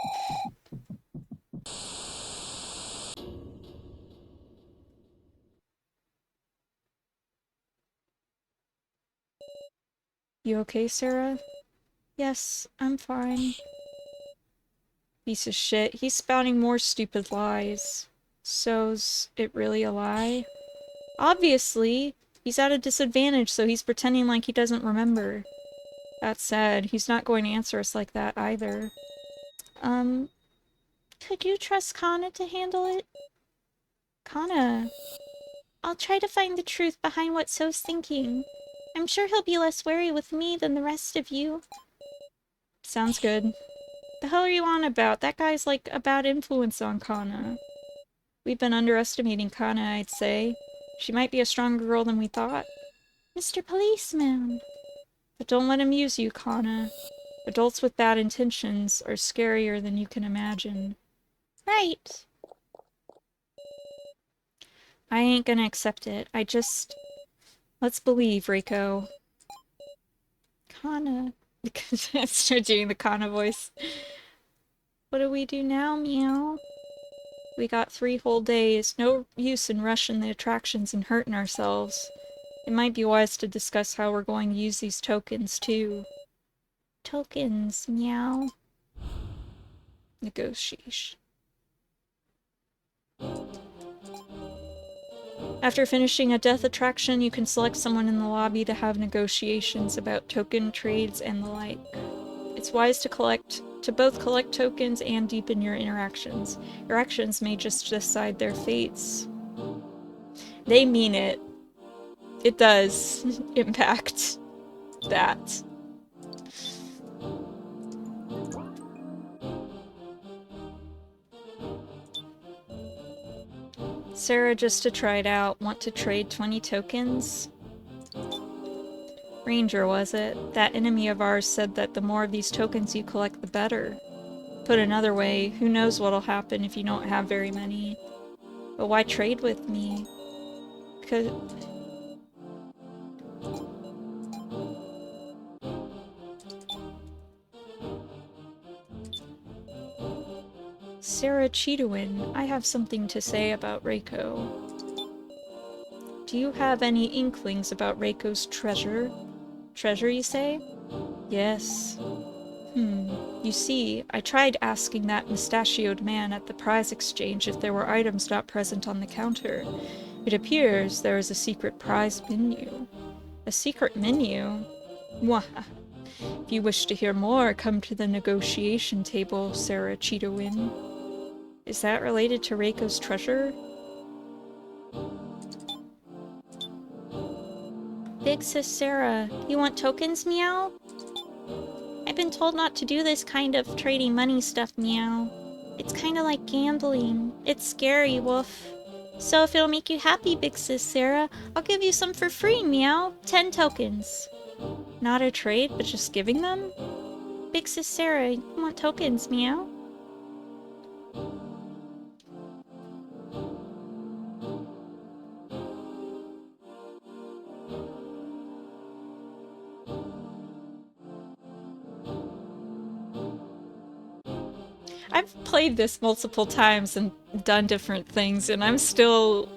You okay, Sarah? Yes, I'm fine. Piece of shit. He's spouting more stupid lies. So's it really a lie? Obviously! He's at a disadvantage, so he's pretending like he doesn't remember. That said, he's not going to answer us like that either. Could you trust Kana to handle it? Kana. I'll try to find the truth behind what So's thinking. I'm sure he'll be less wary with me than the rest of you. Sounds good. The hell are you on about? That guy's like a bad influence on Kana. We've been underestimating Kana, I'd say. She might be a stronger girl than we thought. Mr. Policeman! But don't let him use you, Kana. Adults with bad intentions are scarier than you can imagine. Right. I ain't gonna accept it. Let's believe, Reiko. Kana. Because I start doing the Kana voice. What do we do now, meow? We got 3 whole days. No use in rushing the attractions and hurting ourselves. It might be wise to discuss how we're going to use these tokens, too. Tokens, meow. Negotiation. After finishing a death attraction, you can select someone in the lobby to have negotiations about token trades and the like. It's wise to both collect tokens and deepen your interactions. Your actions may just decide their fates. They mean it. It does impact that. Sarah, just to try it out, want to trade 20 tokens? Ranger, was it? That enemy of ours said that the more of these tokens you collect, the better. Put another way, who knows what'll happen if you don't have very many. But why trade with me? Because... Sarah Cheetawin, I have something to say about Reiko. Do you have any inklings about Reiko's treasure? Treasure, you say? Yes. You see, I tried asking that mustachioed man at the prize exchange if there were items not present on the counter. It appears there is a secret prize menu. A secret menu? Mwah. If you wish to hear more, come to the negotiation table, Sarah Cheetawin. Is that related to Reiko's treasure? Big Sis Sarah, you want tokens, meow? I've been told not to do this kind of trading money stuff, meow. It's kinda like gambling. It's scary, woof. So if it'll make you happy, Big Sis Sarah, I'll give you some for free, meow. 10 tokens. Not a trade, but just giving them? Big Sis Sarah, you want tokens, meow? I've played this multiple times and done different things, and I'm still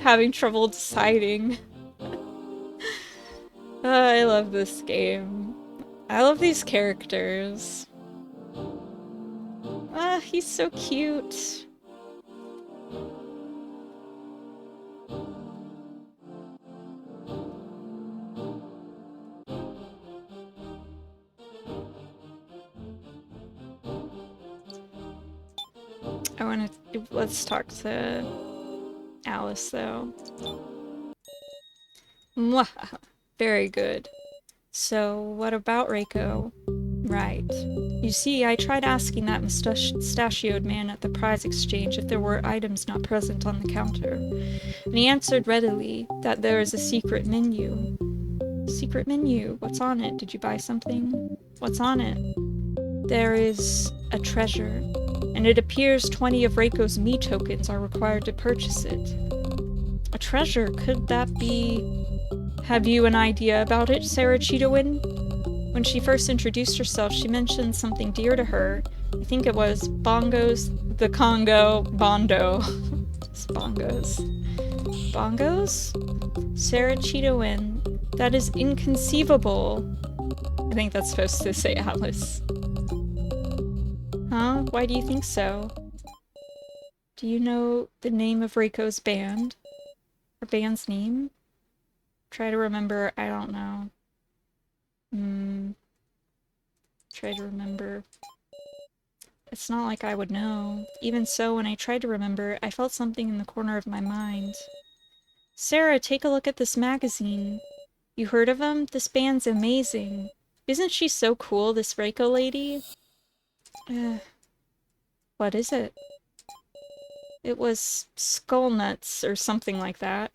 having trouble deciding. I love this game. I love these characters. He's so cute. Let's talk to Alice, though. Mwah! Very good. So, what about Reiko? Right. You see, I tried asking that mustachioed man at the prize exchange if there were items not present on the counter, and he answered readily that there is a secret menu. Secret menu? What's on it? Did you buy something? What's on it? There is a treasure, and it appears 20 of Reiko's me tokens are required to purchase it. A treasure? Could that be... Have you an idea about it, Sarah Cheetawin? When she first introduced herself, she mentioned something dear to her. I think it was bongos, the Congo, bondo. Just bongos. Bongos? Sarah Cheetowin. That is inconceivable. I think that's supposed to say Alice. Huh? Why do you think so? Do you know the name of Reiko's band? Her band's name? Try to remember. I don't know. Try to remember. It's not like I would know. Even so, when I tried to remember, I felt something in the corner of my mind. Sarah, take a look at this magazine. You heard of him? This band's amazing. Isn't she so cool, this Reiko lady? What is it? It was Skullnuts or something like that.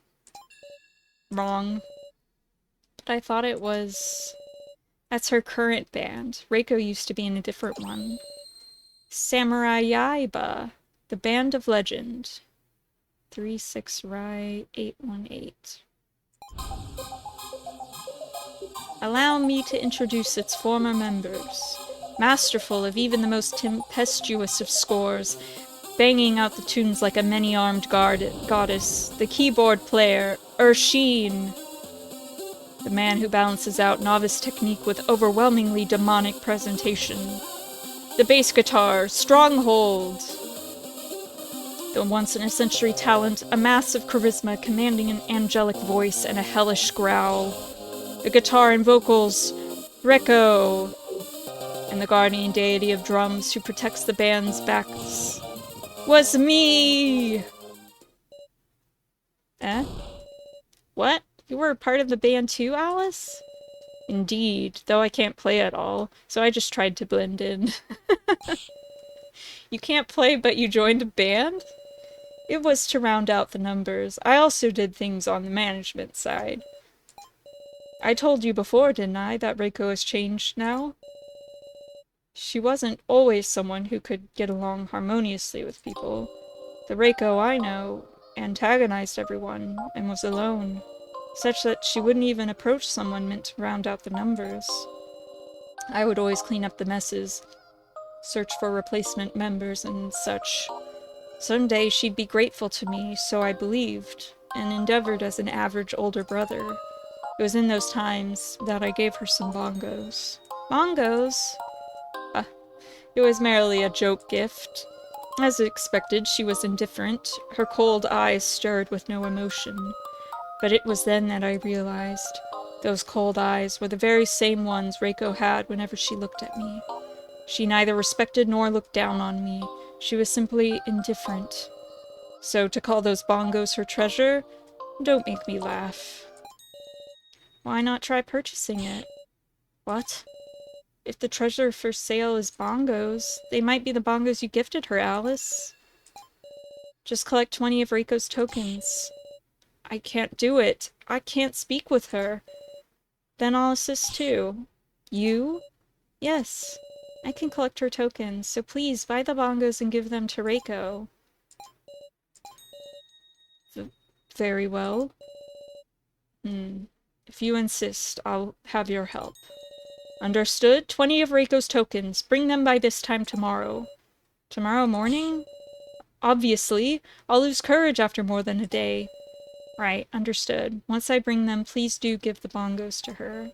Wrong. But I thought it was... That's her current band. Reiko used to be in a different one. Samurai Yaiba, the Band of Legend. 36 Rai 818. Allow me to introduce its former members. Masterful of even the most tempestuous of scores, banging out the tunes like a many-armed goddess, the keyboard player, Urshin. The man who balances out novice technique with overwhelmingly demonic presentation. The bass guitar, Stronghold. The once-in-a-century talent, a massive charisma commanding an angelic voice and a hellish growl. The guitar and vocals, Reiko. And the guardian deity of drums who protects the band's backs. Was me! Eh? What? You were a part of the band too, Alice? Indeed, though I can't play at all, so I just tried to blend in. You can't play, but you joined a band? It was to round out the numbers. I also did things on the management side. I told you before, didn't I, that Reiko has changed now? She wasn't always someone who could get along harmoniously with people. The Reiko I know antagonized everyone and was alone, such that she wouldn't even approach someone meant to round out the numbers. I would always clean up the messes, search for replacement members and such. Someday she'd be grateful to me, so I believed, and endeavored as an average older brother. It was in those times that I gave her some bongos. Bongos? It was merely a joke gift. As expected, she was indifferent. Her cold eyes stirred with no emotion. But it was then that I realized. Those cold eyes were the very same ones Reiko had whenever she looked at me. She neither respected nor looked down on me. She was simply indifferent. So to call those bongos her treasure? Don't make me laugh. Why not try purchasing it? What? If the treasure for sale is bongos, they might be the bongos you gifted her, Alice. Just collect 20 of Reiko's tokens. I can't do it. I can't speak with her. Then I'll assist too. You? Yes. I can collect her tokens, so please buy the bongos and give them to Reiko. Very well. If you insist, I'll have your help. Understood? 20 of Reiko's tokens. Bring them by this time tomorrow. Tomorrow morning? Obviously. I'll lose courage after more than a day. Right, understood. Once I bring them, please do give the bongos to her.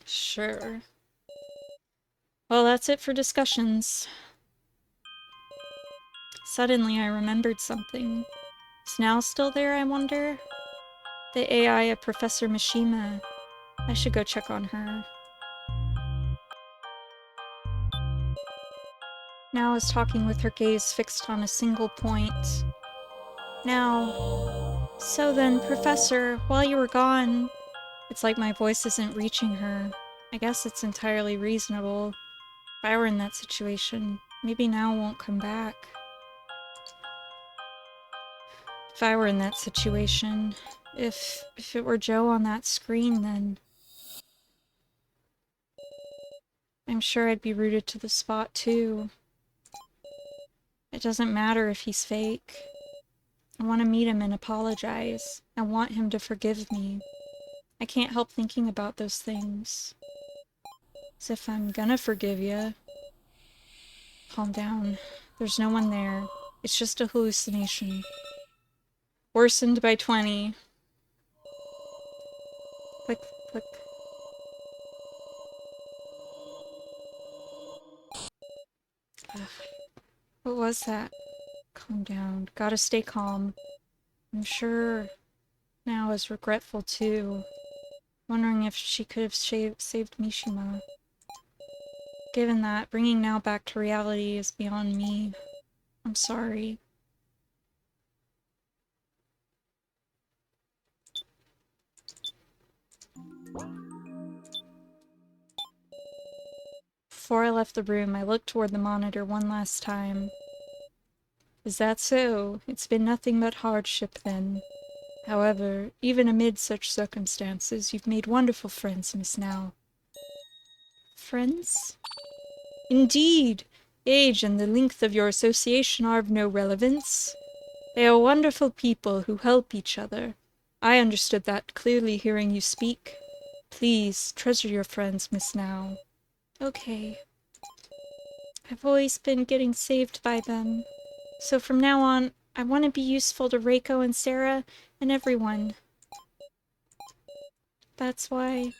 Sure. Well, that's it for discussions. Suddenly, I remembered something. Is Nell still there, I wonder? The AI of Professor Mishima. I should go check on her. Now is talking with her gaze fixed on a single point. Now, so then, Professor, while you were gone... It's like my voice isn't reaching her. I guess it's entirely reasonable. If I were in that situation, maybe Now won't come back. If I were in that situation, if it were Joe on that screen, then... I'm sure I'd be rooted to the spot, too. It doesn't matter if he's fake. I want to meet him and apologize. I want him to forgive me. I can't help thinking about those things. As if I'm gonna forgive you. Calm down. There's no one there. It's just a hallucination. Worsened by 20. Click, click. Ugh. What was that? Calm down. Gotta stay calm. I'm sure now is regretful too. Wondering if she could have saved Mishima. Given that, bringing Now back to reality is beyond me. I'm sorry. Before I left the room, I looked toward the monitor one last time. Is that so? It's been nothing but hardship then. However, even amid such circumstances, you've made wonderful friends, Miss Now. Friends? Indeed! Age and the length of your association are of no relevance. They are wonderful people who help each other. I understood that clearly hearing you speak. Please, treasure your friends, Miss Now. Okay. I've always been getting saved by them. So from now on, I want to be useful to Reiko and Sarah and everyone. That's why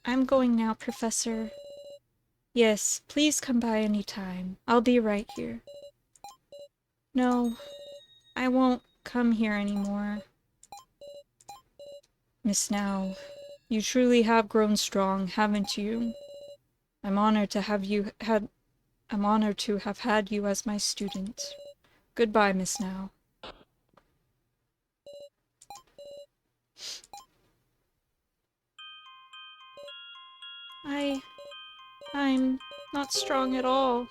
I'm going now, Professor. Yes, please come by any time. I'll be right here. No, I won't come here anymore. Miss Now, you truly have grown strong, haven't you? I'm honored to have had you as my student. Goodbye, Miss Now. I'm not strong at all.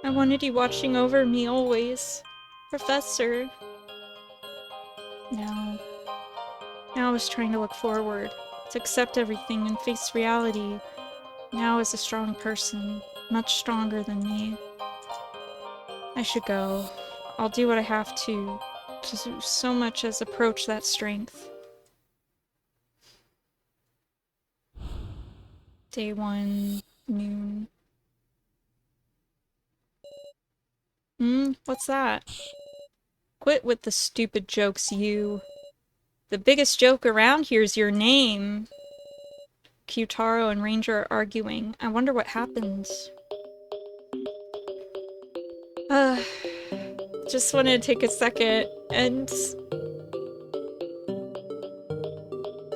I wanted you watching over me always. Professor. Now I was trying to look forward, to accept everything and face reality. Now is a strong person, much stronger than me. I should go. I'll do what I have to so much as approach that strength. Day 1, noon. What's that? Quit with the stupid jokes, you. The biggest joke around here is your name. Kyutaro and Ranger are arguing. I wonder what happens. Just wanted to take a second and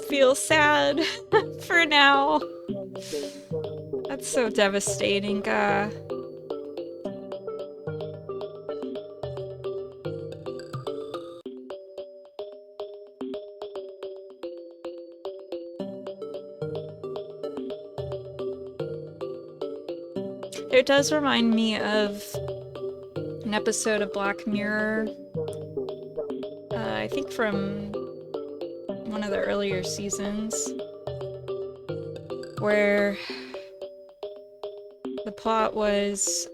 feel sad for now. That's so devastating, It does remind me of an episode of Black Mirror, I think from one of the earlier seasons, where the plot was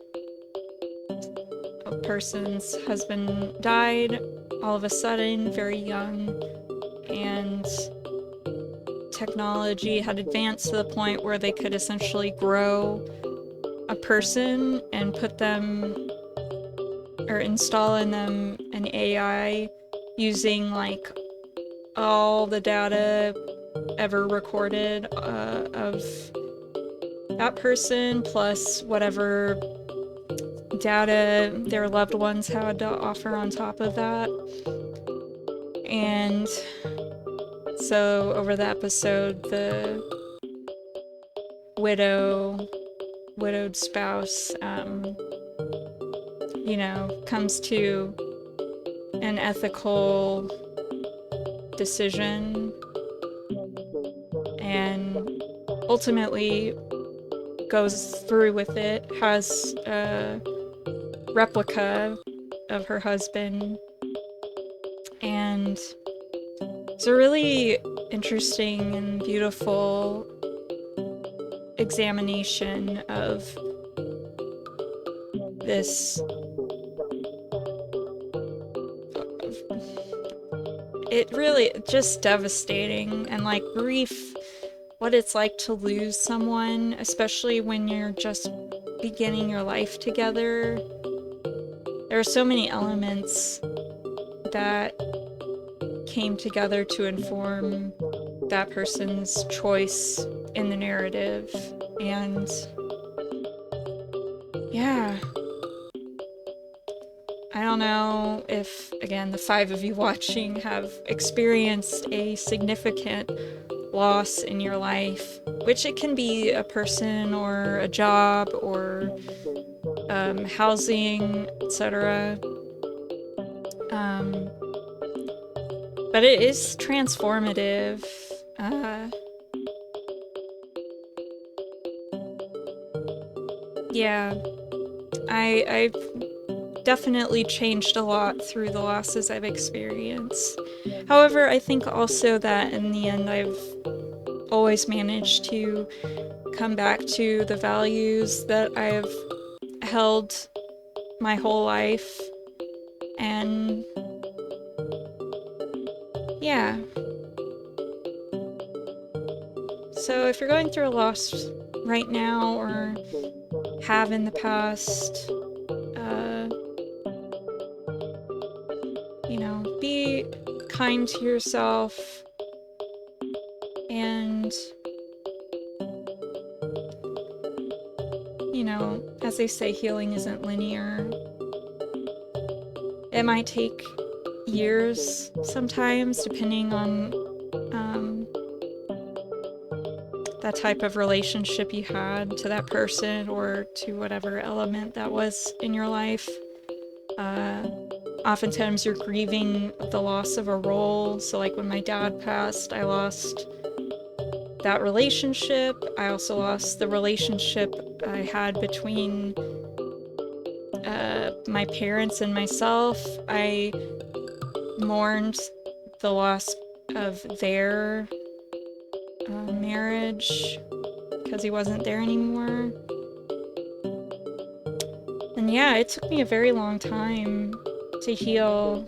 a person's husband died all of a sudden, very young, and technology had advanced to the point where they could essentially grow a person and put them, or install in them, an AI using like all the data ever recorded of that person, plus whatever data their loved ones had to offer on top of that. And so over the episode, the widowed spouse, you know, comes to an ethical decision and ultimately goes through with it, has a replica of her husband, and it's a really interesting and beautiful examination of this. It really just devastating, and like grief what it's like to lose someone, especially when you're just beginning your life together. There are so many elements that came together to inform that person's choice in the narrative. And yeah, I don't know if, again, the 5 of you watching have experienced a significant loss in your life, which it can be a person or a job or housing, etc. But it is transformative. Yeah, I've definitely changed a lot through the losses I've experienced. However, I think also that in the end I've always managed to come back to the values that I've held my whole life. And yeah. So if you're going through a loss right now or have in the past, you know, be kind to yourself and, you know, as they say, healing isn't linear. It might take years sometimes, depending on that type of relationship you had to that person or to whatever element that was in your life. Oftentimes you're grieving the loss of a role. So like when my dad passed, I lost that relationship. I also lost the relationship I had between my parents and myself. I mourned the loss of their marriage because he wasn't there anymore. And yeah, it took me a very long time to heal.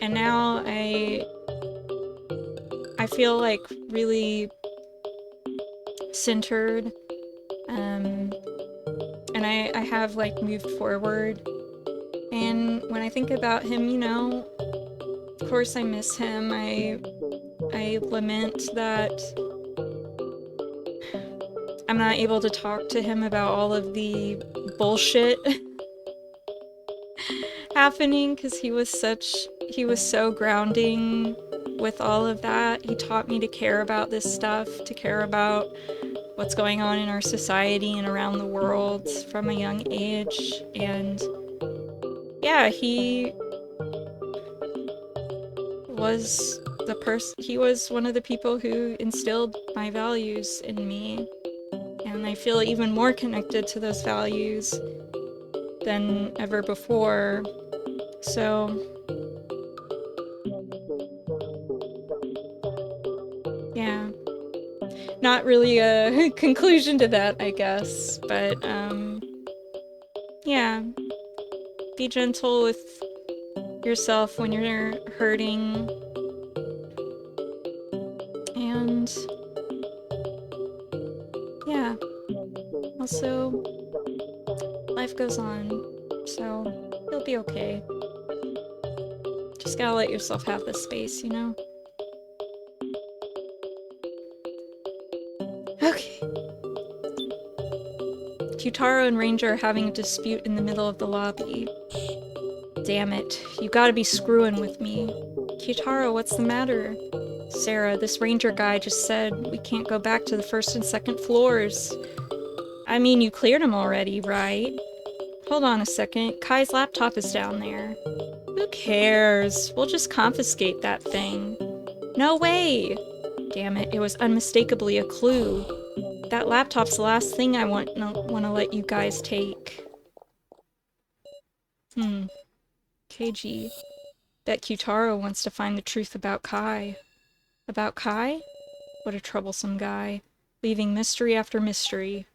And now I feel like really centered. And I have like moved forward. And when I think about him, you know, of course I miss him. I lament that I'm not able to talk to him about all of the bullshit happening, because he was so grounding with all of that. He taught me to care about this stuff, to care about what's going on in our society and around the world from a young age. And yeah, he was one of the people who instilled my values in me. And I feel even more connected to those values than ever before. So yeah, not really a conclusion to that, I guess, but yeah, be gentle with yourself when you're hurting, and yeah, also life goes on, so you'll be okay. Just gotta let yourself have the space, you know? Okay. Kyutaro and Ranger are having a dispute in the middle of the lobby. Damn it, you gotta be screwing with me. Kyutaro, what's the matter? Sarah, this Ranger guy just said we can't go back to the first and second floors. I mean, you cleared him already, right? Hold on a second, Kai's laptop is down there. Who cares? We'll just confiscate that thing. No way! Damn it, it was unmistakably a clue. That laptop's the last thing I want to let you guys take. KG. Bet Kyutaro wants to find the truth about Kai. About Kai? What a troublesome guy. Leaving mystery after mystery.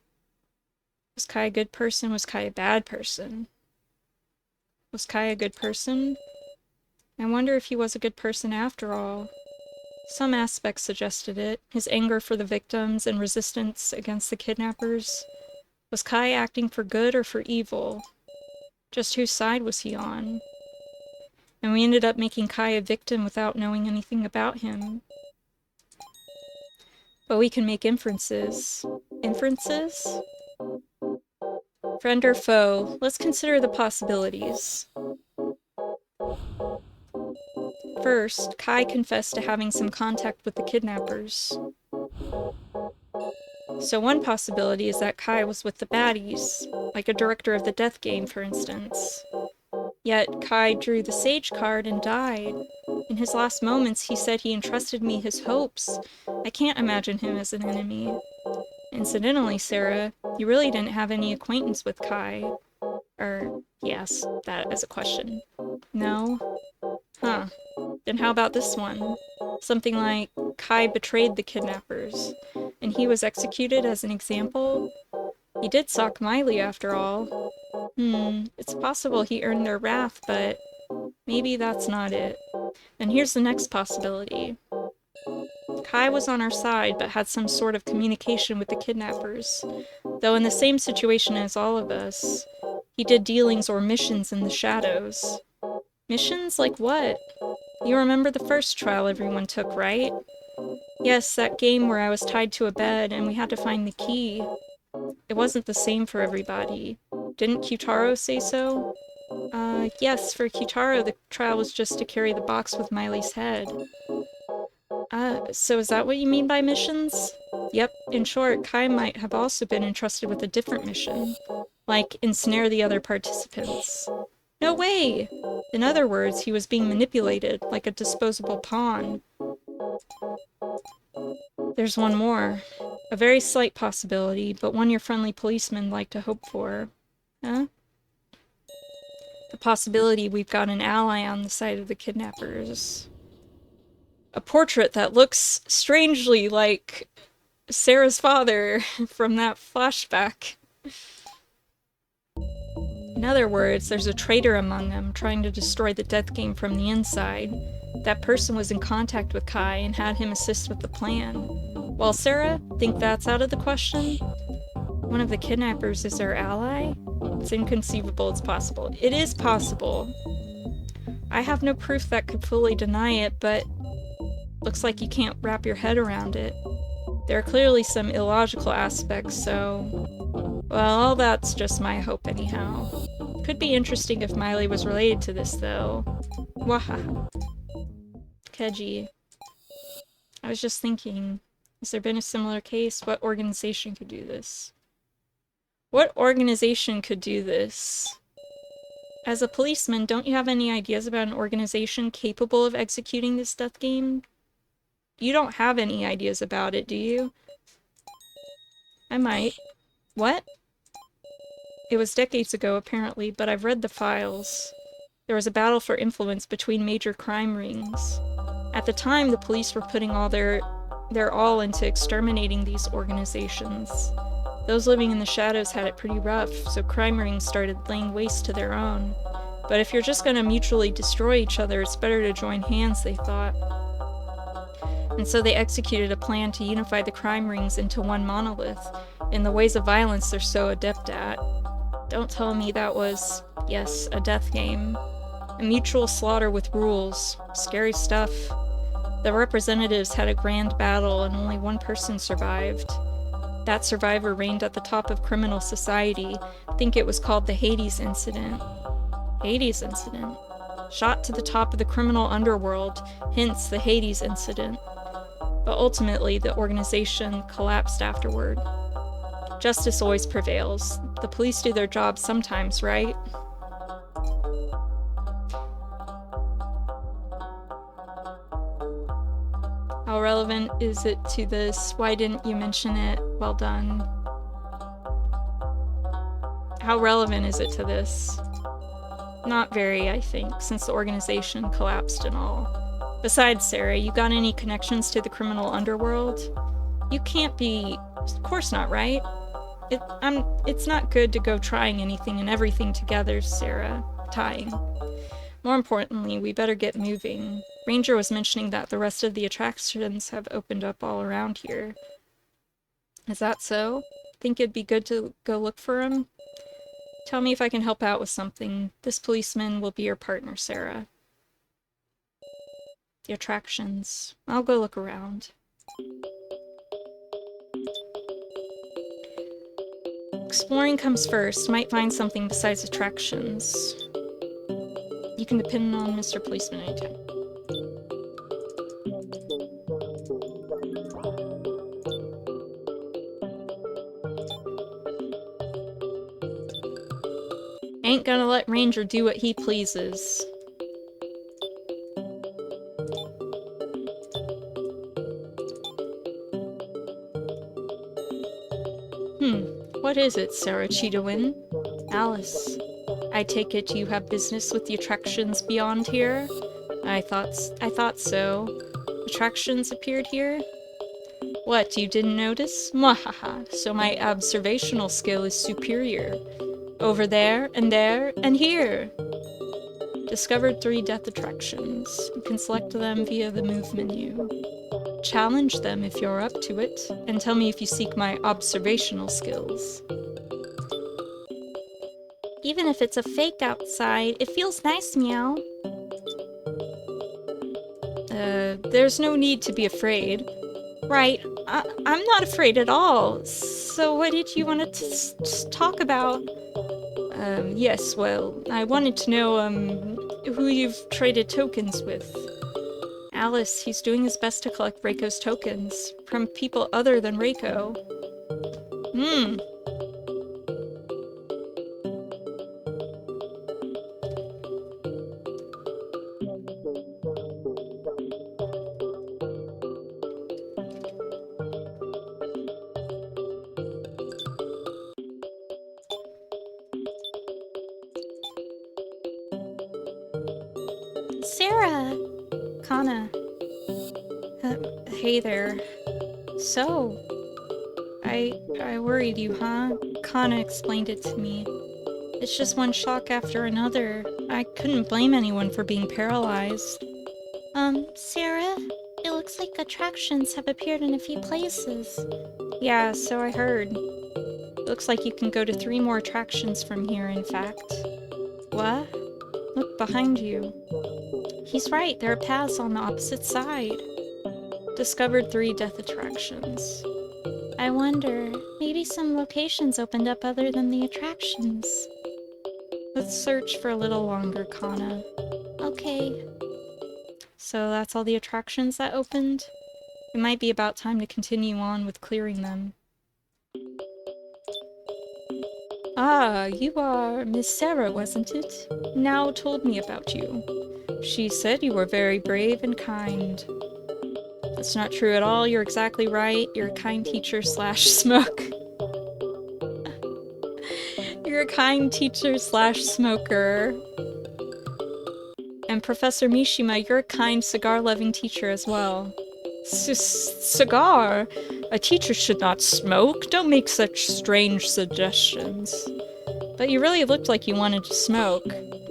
Was Kai a good person? Was Kai a bad person? Was Kai a good person? I wonder if he was a good person after all. Some aspects suggested it. His anger for the victims and resistance against the kidnappers. Was Kai acting for good or for evil? Just whose side was he on? And we ended up making Kai a victim without knowing anything about him. But we can make inferences. Inferences? Friend or foe? Let's consider the possibilities. First, Kai confessed to having some contact with the kidnappers. So one possibility is that Kai was with the baddies, like a director of the death game, for instance. Yet Kai drew the sage card and died. In his last moments, he said he entrusted me his hopes. I can't imagine him as an enemy. Incidentally, Sarah, you really didn't have any acquaintance with Kai. Yes, that as a question. No? Huh. Then how about this one? Something like, Kai betrayed the kidnappers, and he was executed as an example? He did sock Miley after all. It's possible he earned their wrath, but maybe that's not it. And here's the next possibility. Kai was on our side, but had some sort of communication with the kidnappers. Though in the same situation as all of us, he did dealings or missions in the shadows. Missions? Like what? You remember the first trial everyone took, right? Yes, that game where I was tied to a bed and we had to find the key. It wasn't the same for everybody. Didn't Kyutaro say so? Yes, for Kyutaro the trial was just to carry the box with Miley's head. So is that what you mean by missions? Yep, in short, Kai might have also been entrusted with a different mission. Like, ensnare the other participants. No way! In other words, he was being manipulated, like a disposable pawn. There's one more. A very slight possibility, but one your friendly policemen like to hope for. Huh? The possibility we've got an ally on the side of the kidnappers. A portrait that looks strangely like Sarah's father from that flashback. In other words, there's a traitor among them trying to destroy the death game from the inside. That person was in contact with Kai and had him assist with the plan. Well, Sarah, think that's out of the question? One of the kidnappers is our ally? It's inconceivable it's possible. It is possible. I have no proof that could fully deny it, but looks like you can't wrap your head around it. There are clearly some illogical aspects, so... Well, that's just my hope anyhow. Could be interesting if Miley was related to this, though. Waha. Keji. I was just thinking, has there been a similar case? What organization could do this? What organization could do this? As a policeman, don't you have any ideas about an organization capable of executing this death game? You don't have any ideas about it, do you? I might. What? It was decades ago, apparently, but I've read the files. There was a battle for influence between major crime rings. At the time, the police were putting all their all into exterminating these organizations. Those living in the shadows had it pretty rough, so crime rings started laying waste to their own. But if you're just gonna mutually destroy each other, it's better to join hands, they thought. And so they executed a plan to unify the crime rings into one monolith, in the ways of violence they're so adept at. Don't tell me that was, yes, a death game. A mutual slaughter with rules. Scary stuff. The representatives had a grand battle and only one person survived. That survivor reigned at the top of criminal society. I think it was called the Hades Incident. Hades Incident? Shot to the top of the criminal underworld, hence the Hades Incident. But ultimately, the organization collapsed afterward. Justice always prevails. The police do their job sometimes, right? How relevant is it to this? Why didn't you mention it? Well done. How relevant is it to this? Not very, I think, since the organization collapsed and all. Besides, Sarah, you got any connections to the criminal underworld? You can't be... Of course not, right? It's not good to go trying anything and everything together, Sarah. Tying. More importantly, we better get moving. Ranger was mentioning that the rest of the attractions have opened up all around here. Is that so? Think it'd be good to go look for him? Tell me if I can help out with something. This policeman will be your partner, Sarah. The attractions. I'll go look around. Exploring comes first. Might find something besides attractions. You can depend on Mr. Policeman anytime. Ain't gonna let Ranger do what he pleases. What is it, Sarah Cheetahwin? Alice. I take it you have business with the attractions beyond here? I thought so. Attractions appeared here? What, you didn't notice? Mwahaha, so my observational skill is superior. Over there, and here! Discovered 3 death attractions. You can select them via the move menu. Challenge them if you're up to it, and tell me if you seek my observational skills. Even if it's a fake outside, it feels nice, meow. There's no need to be afraid. Right, I'm not afraid at all. So what did you want to talk about? Yes, well, I wanted to know, who you've traded tokens with. Alice, he's doing his best to collect Reiko's tokens from people other than Reiko. Sarah! Kana. Hey there. So, I worried you, huh? Kana explained it to me. It's just one shock after another. I couldn't blame anyone for being paralyzed. Sarah? It looks like attractions have appeared in a few places. Yeah, so I heard. Looks like you can go to 3 more attractions from here, in fact. What? Look behind you. He's right, there are paths on the opposite side. Discovered 3 death attractions. I wonder, maybe some locations opened up other than the attractions. Let's search for a little longer, Kana. Okay. So that's all the attractions that opened? It might be about time to continue on with clearing them. Ah, you are Miss Sarah, wasn't it? Now told me about you. She said you were very brave and kind. That's not true at all, you're exactly right. You're a kind teacher / smoke. You're a kind teacher / smoker. And Professor Mishima, you're a kind cigar-loving teacher as well. Cigar? A teacher should not smoke. Don't make such strange suggestions. But you really looked like you wanted to smoke.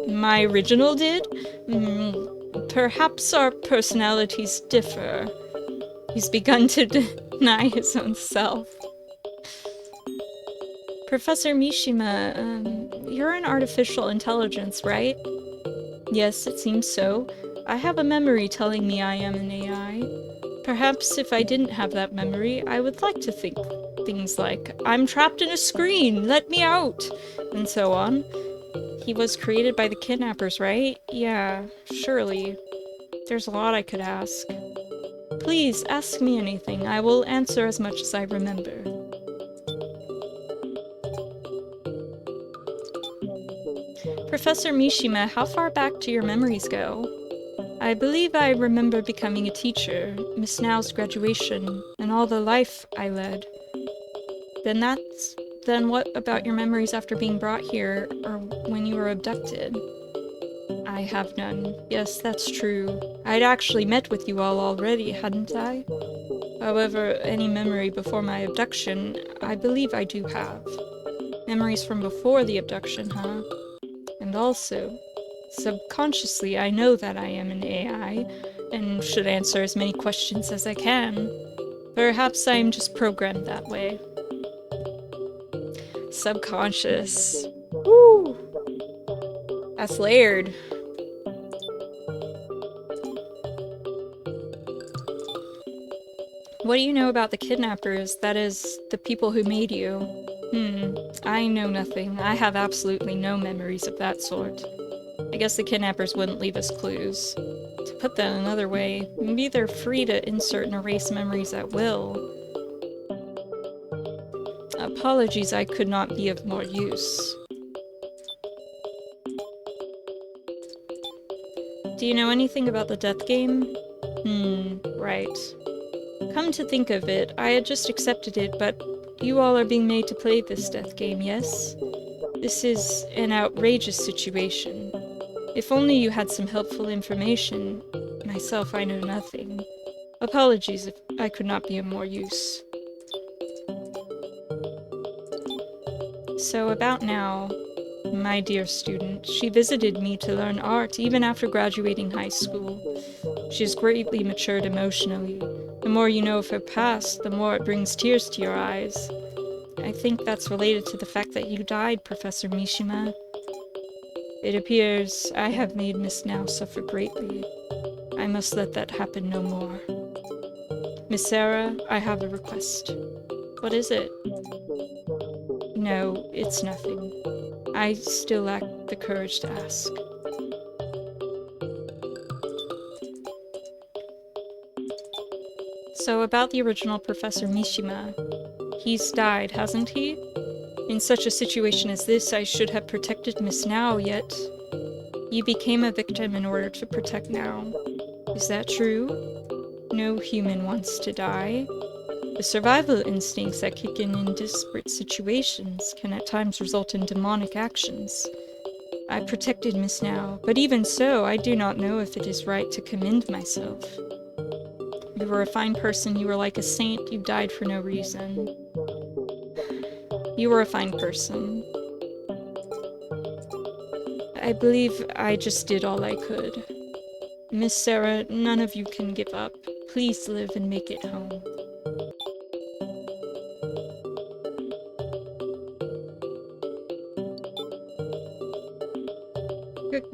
My original did? Perhaps our personalities differ. He's begun to deny his own self. Professor Mishima, you're an artificial intelligence, right? Yes, it seems so. I have a memory telling me I am an AI. Perhaps if I didn't have that memory, I would like to think things like, I'm trapped in a screen, let me out, and so on. He was created by the kidnappers, right? Yeah, surely. There's a lot I could ask. Please, ask me anything. I will answer as much as I remember. Professor Mishima, how far back do your memories go? I believe I remember becoming a teacher, Miss Now's graduation, and all the life I led. Then what about your memories after being brought here, or when you were abducted? I have none. Yes, that's true. I'd actually met with you all already, hadn't I? However, any memory before my abduction, I believe I do have. Memories from before the abduction, huh? And also, Subconsciously, I know that I am an AI, and should answer as many questions as I can. Perhaps I am just programmed that way. Subconscious. Woo! That's layered. What do you know about the kidnappers? That is, the people who made you. I know nothing. I have absolutely no memories of that sort. I guess the kidnappers wouldn't leave us clues. To put that another way, maybe they're free to insert and erase memories at will. Apologies, I could not be of more use. Do you know anything about the death game? Right. Come to think of it, I had just accepted it, but you all are being made to play this death game, yes? This is an outrageous situation. If only you had some helpful information. Myself, I know nothing. Apologies if I could not be of more use. So about now, my dear student, she visited me to learn art even after graduating high school. She has greatly matured emotionally. The more you know of her past, the more it brings tears to your eyes. I think that's related to the fact that you died, Professor Mishima. It appears I have made Miss Now suffer greatly. I must let that happen no more. Miss Sarah, I have a request. What is it? No, it's nothing. I still lack the courage to ask. So about the original Professor Mishima. He's died, hasn't he? In such a situation as this, I should have protected Miss Now, yet you became a victim in order to protect Now. Is that true? No human wants to die. The survival instincts that kick in disparate situations can at times result in demonic actions. I protected Miss Now, but even so, I do not know if it is right to commend myself. You were a fine person, you were like a saint, you died for no reason. You were a fine person. I believe I just did all I could. Miss Sarah, none of you can give up. Please live and make it home.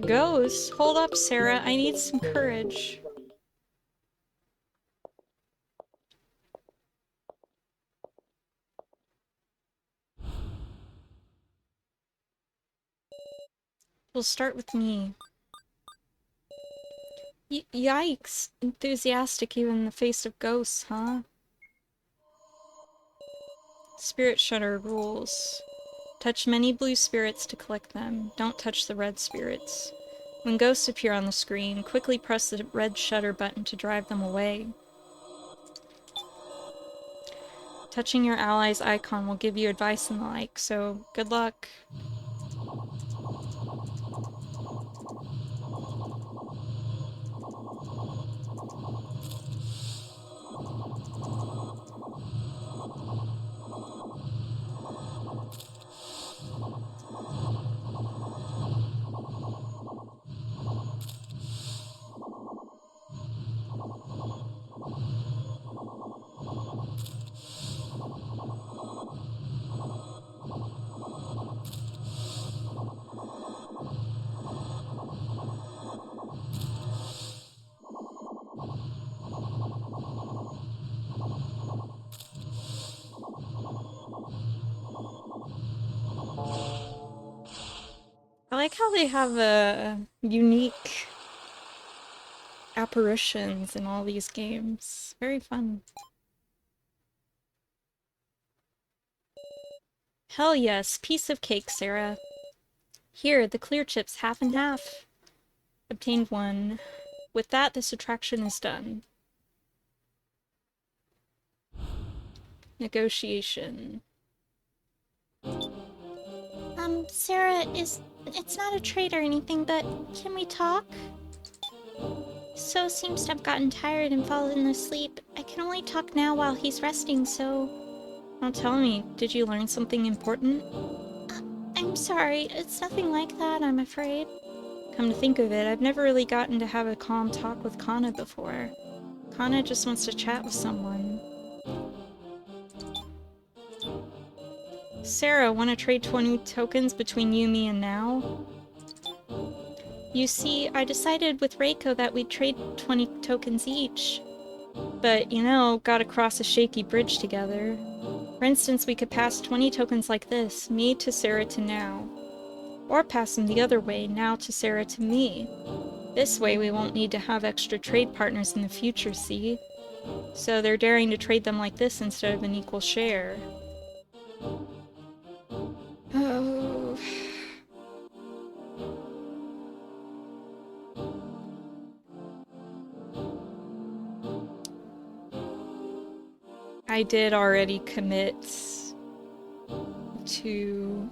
Ghost? Hold up, Sarah. I need some courage. We'll start with me. Yikes. Enthusiastic even in the face of ghosts, huh? Spirit Shutter rules. Touch many blue spirits to collect them. Don't touch the red spirits. When ghosts appear on the screen, quickly press the red shutter button to drive them away. Touching your ally's icon will give you advice and the like, so good luck. I like how they have unique apparitions in all these games. Very fun. Hell yes, piece of cake, Sarah. Here, the clear chips, half and half. Obtained one. With that, the subtraction is done. Negotiation. Sarah, it's not a trade or anything, but can we talk? So seems to have gotten tired and fallen asleep. I can only talk now while he's resting, so... Well, tell me, did you learn something important? I'm sorry, it's nothing like that, I'm afraid. Come to think of it, I've never really gotten to have a calm talk with Kana before. Kana just wants to chat with someone. Sarah, want to trade 20 tokens between you, me, and now? You see, I decided with Reiko that we'd trade 20 tokens each. But, you know, gotta cross a shaky bridge together. For instance, we could pass 20 tokens like this, me to Sarah to now. Or pass them the other way, now to Sarah to me. This way we won't need to have extra trade partners in the future, see? So they're daring to trade them like this instead of an equal share. Oh... I did already commit to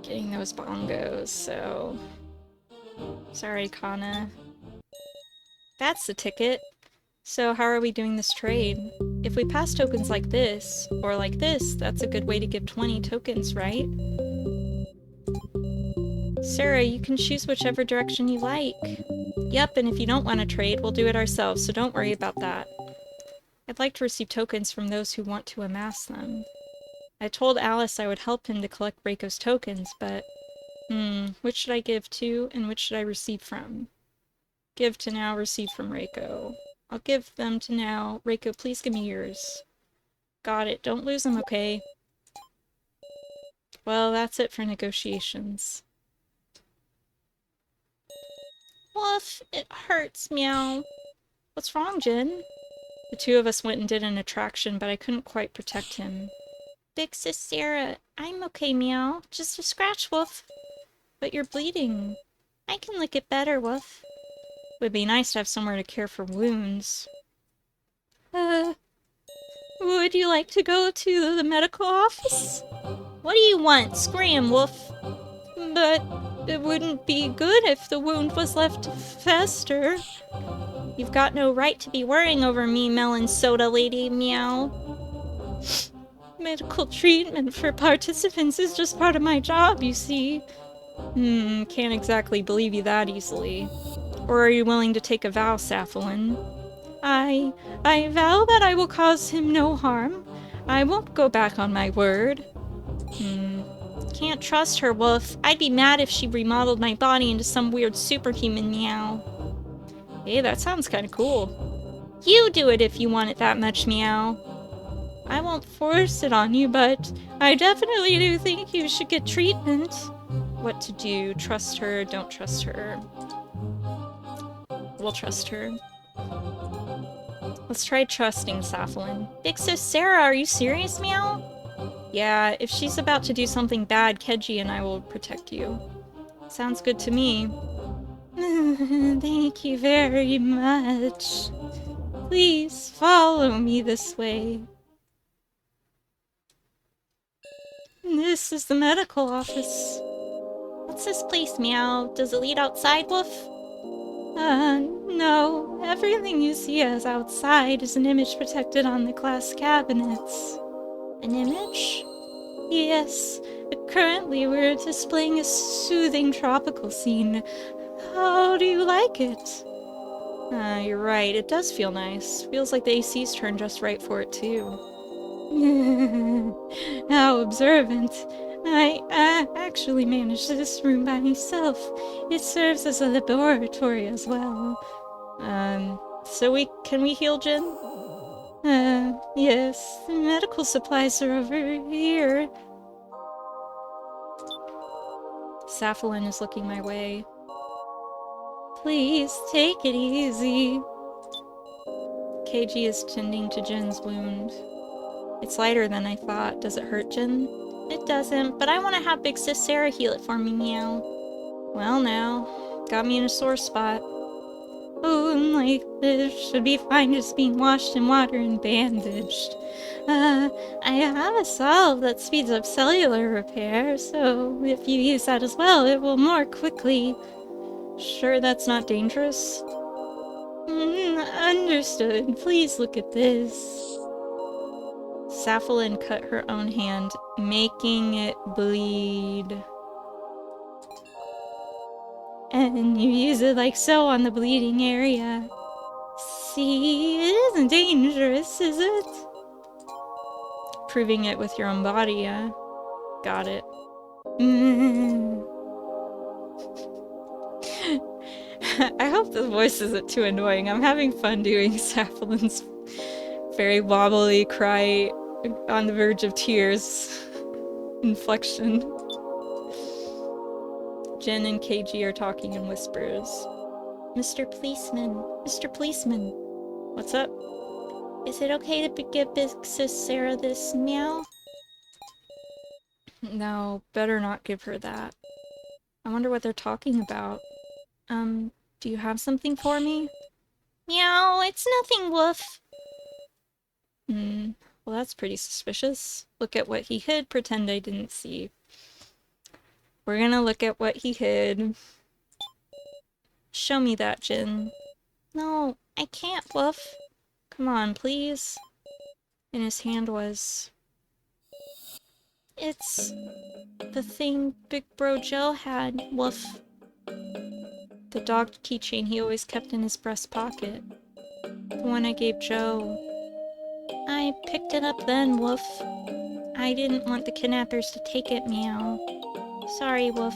getting those bongos, so... Sorry, Kana. That's the ticket. So how are we doing this trade? If we pass tokens like this, or like this, that's a good way to give 20 tokens, right? Sarah, you can choose whichever direction you like. Yep, and if you don't want to trade, we'll do it ourselves, so don't worry about that. I'd like to receive tokens from those who want to amass them. I told Alice I would help him to collect Reiko's tokens, but... which should I give to, and which should I receive from? Give to now, receive from Reiko. I'll give them to now. Reiko, please give me yours. Got it. Don't lose them, okay? Well, that's it for negotiations. Woof, it hurts, meow. What's wrong, Jin? The two of us went and did an attraction, but I couldn't quite protect him. Big sis Sarah, I'm okay, meow. Just a scratch, woof. But you're bleeding. I can lick it better, woof. Would be nice to have somewhere to care for wounds. Would you like to go to the medical office? What do you want? Scram, woof. But it wouldn't be good if the wound was left to fester. You've got no right to be worrying over me, melon soda lady, meow. Medical treatment for participants is just part of my job, you see. Can't exactly believe you that easily. Or are you willing to take a vow, Safalin? I vow that I will cause him no harm. I won't go back on my word. Can't trust her, woof. I'd be mad if she remodeled my body into some weird superhuman, meow. Hey, that sounds kinda cool. You do it if you want it that much, meow. I won't force it on you, but I definitely do think you should get treatment. What to do? Trust her, don't trust her. We'll trust her. Let's try trusting Safalin. Big sis Sarah, are you serious, meow? Yeah, if she's about to do something bad, Keiji and I will protect you. Sounds good to me. Thank you very much. Please follow me this way. This is the medical office. What's this place, meow? Does it lead outside, woof? No. Everything you see as outside is an image protected on the glass cabinets. An image? Yes. Currently, we're displaying a soothing tropical scene. How do you like it? You're right. It does feel nice. Feels like the AC's turned just right for it, too. How observant. I actually managed this room by myself. It serves as a laboratory as well. So can we heal Jin? Yes. The medical supplies are over here. Safalin is looking my way. Please, take it easy. Keiji is tending to Jin's wound. It's lighter than I thought. Does it hurt, Jin? It doesn't, but I want to have Big Sis Sarah heal it for me, meow. Well now, got me in a sore spot. Oh, like this should be fine just being washed in water and bandaged. I have a salve that speeds up cellular repair, so if you use that as well, it will more quickly. Sure that's not dangerous? Understood. Please look at this. Safalin cut her own hand, making it bleed. And you use it like so on the bleeding area. See, it isn't dangerous, is it? Proving it with your own body, yeah. Got it. I hope the voice isn't too annoying. I'm having fun doing Sapphilin's very wobbly cry on the verge of tears inflection. Jen and KG are talking in whispers. Mr. Policeman, Mr. Policeman. What's up? Is it okay to give Big Sis Sarah this meow? No, better not give her that. I wonder what they're talking about. Do you have something for me? Meow, it's nothing, woof. Well that's pretty suspicious. Look at what he hid, pretend I didn't see. We're gonna look at what he hid. Show me that, Jin. No, I can't, woof. Come on, please. In his hand was... It's... the thing Big Bro Joe had, woof. The dog keychain he always kept in his breast pocket. The one I gave Joe. I picked it up then, woof. I didn't want the kidnappers to take it, meow. Sorry, woof.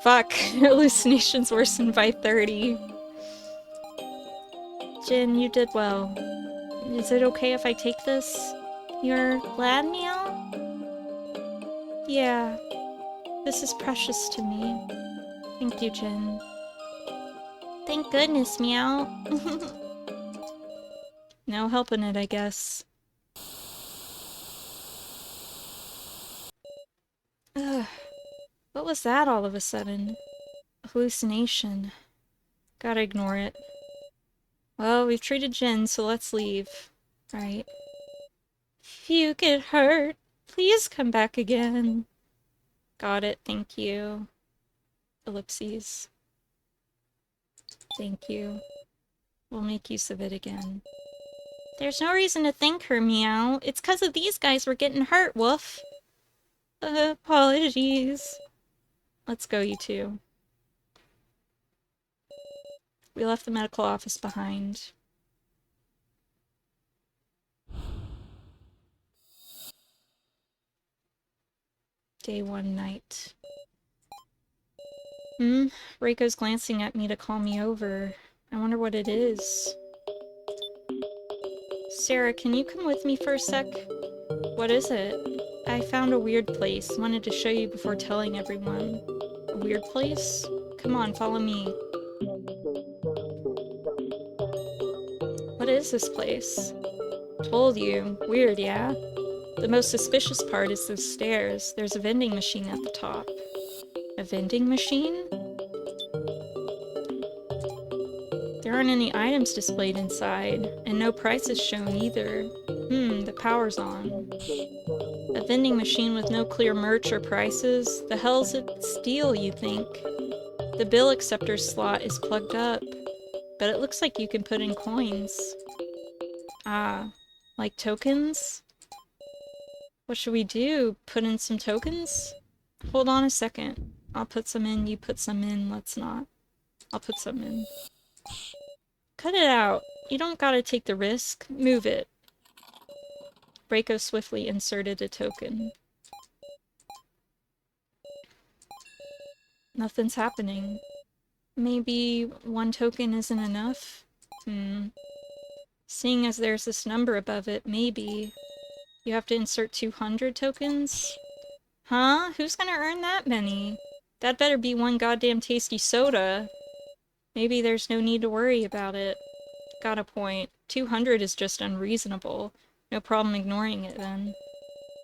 Fuck. Hallucinations worsened by 30. Jin, you did well. Is it okay if I take this? You're glad, meow? Yeah. This is precious to me. Thank you, Jin. Thank goodness, meow. No helping it, I guess. Ugh. What was that all of a sudden? A hallucination. Gotta ignore it. Well, we've treated Jin, so let's leave. Right. If you get hurt, please come back again. Got it, thank you. Ellipses. Thank you. We'll make use of it again. There's no reason to thank her, meow. It's 'cause of these guys we're getting hurt, woof. Apologies. Let's go, you two. We left the medical office behind. Day 1 night. Reiko's glancing at me to call me over. I wonder what it is. Sarah, can you come with me for a sec? What is it? I found a weird place. Wanted to show you before telling everyone. A weird place? Come on, follow me. What is this place? Told you. Weird, yeah? The most suspicious part is the stairs. There's a vending machine at the top. A vending machine? There aren't any items displayed inside, and no prices shown either. The power's on. A vending machine with no clear merch or prices? The hell's it steal, you think? The bill acceptor slot is plugged up, but it looks like you can put in coins. Ah, like tokens? What should we do? Put in some tokens? Hold on a second. I'll put some in, you put some in, let's not. I'll put some in. Cut it out. You don't gotta take the risk. Move it. Reiko swiftly inserted a token. Nothing's happening. Maybe one token isn't enough? Seeing as there's this number above it, maybe. You have to insert 200 tokens? Huh? Who's gonna earn that many? That better be one goddamn tasty soda. Maybe there's no need to worry about it. Got a point. 200 is just unreasonable. No problem ignoring it then.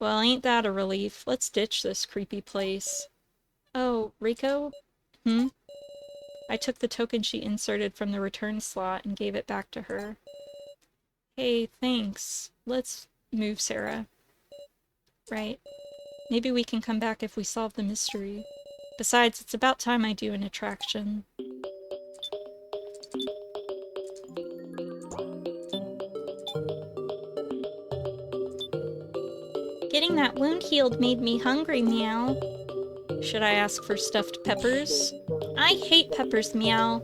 Well, ain't that a relief? Let's ditch this creepy place. Oh, Reiko? I took the token she inserted from the return slot and gave it back to her. Hey, thanks. Let's move, Sarah. Right. Maybe we can come back if we solve the mystery. Besides, it's about time I do an attraction. Getting that wound healed made me hungry, meow. Should I ask for stuffed peppers? I hate peppers, meow.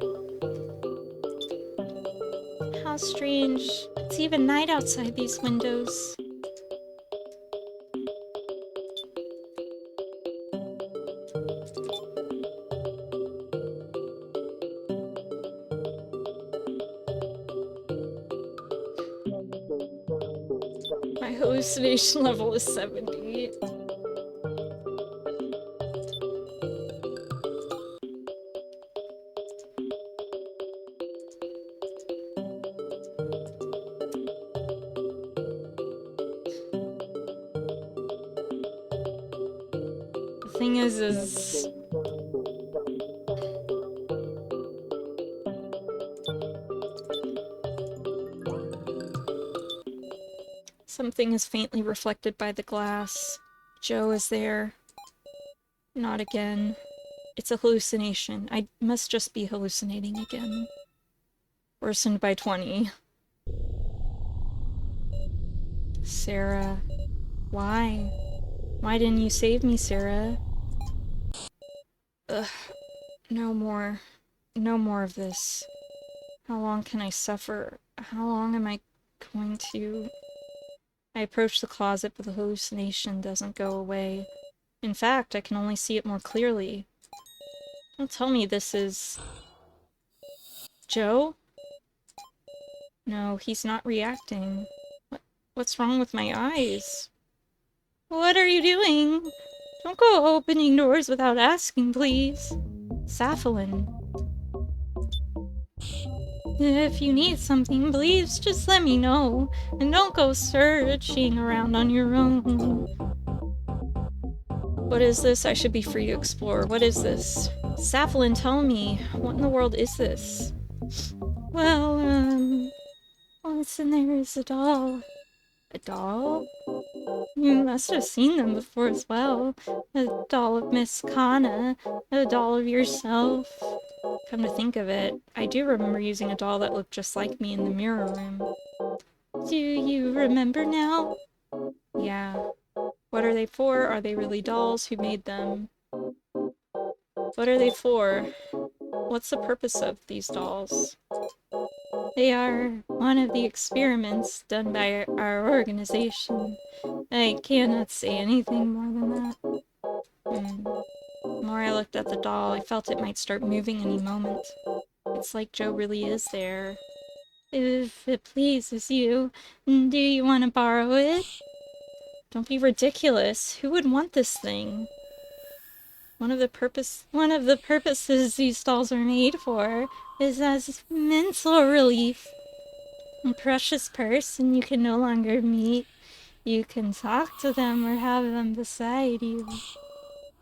How strange. It's even night outside these windows. My hallucination level is 70. The thing is something is faintly reflected by the glass. Joe is there. Not again. It's a hallucination. I must just be hallucinating again. Worsened by 20. Sarah. Why? Why didn't you save me, Sarah? Ugh. No more. No more of this. How long can I suffer? How long am I going to... I approach the closet, but the hallucination doesn't go away. In fact, I can only see it more clearly. Don't tell me this is... Joe? No, he's not reacting. What's wrong with my eyes? What are you doing? Don't go opening doors without asking, please. Sapphilin. If you need something, please just let me know. And don't go searching around on your own. What is this? I should be free to explore. What is this? Sapphilin, tell me. What in the world is this? Well, what's in there is a doll. A doll? You must have seen them before as well. A doll of Miss Kana, a doll of yourself. Come to think of it, I do remember using a doll that looked just like me in the mirror room. Do you remember now? Yeah. What are they for? Are they really dolls? Who made them? What are they for? What's the purpose of these dolls? They are one of the experiments done by our organization. I cannot say anything more than that. The more I looked at the doll, I felt it might start moving any moment. It's like Joe really is there. If it pleases you, do you want to borrow it? Don't be ridiculous. Who would want this thing? One of the purposes these dolls are made for is as mental relief. A precious person you can no longer meet. You can talk to them or have them beside you.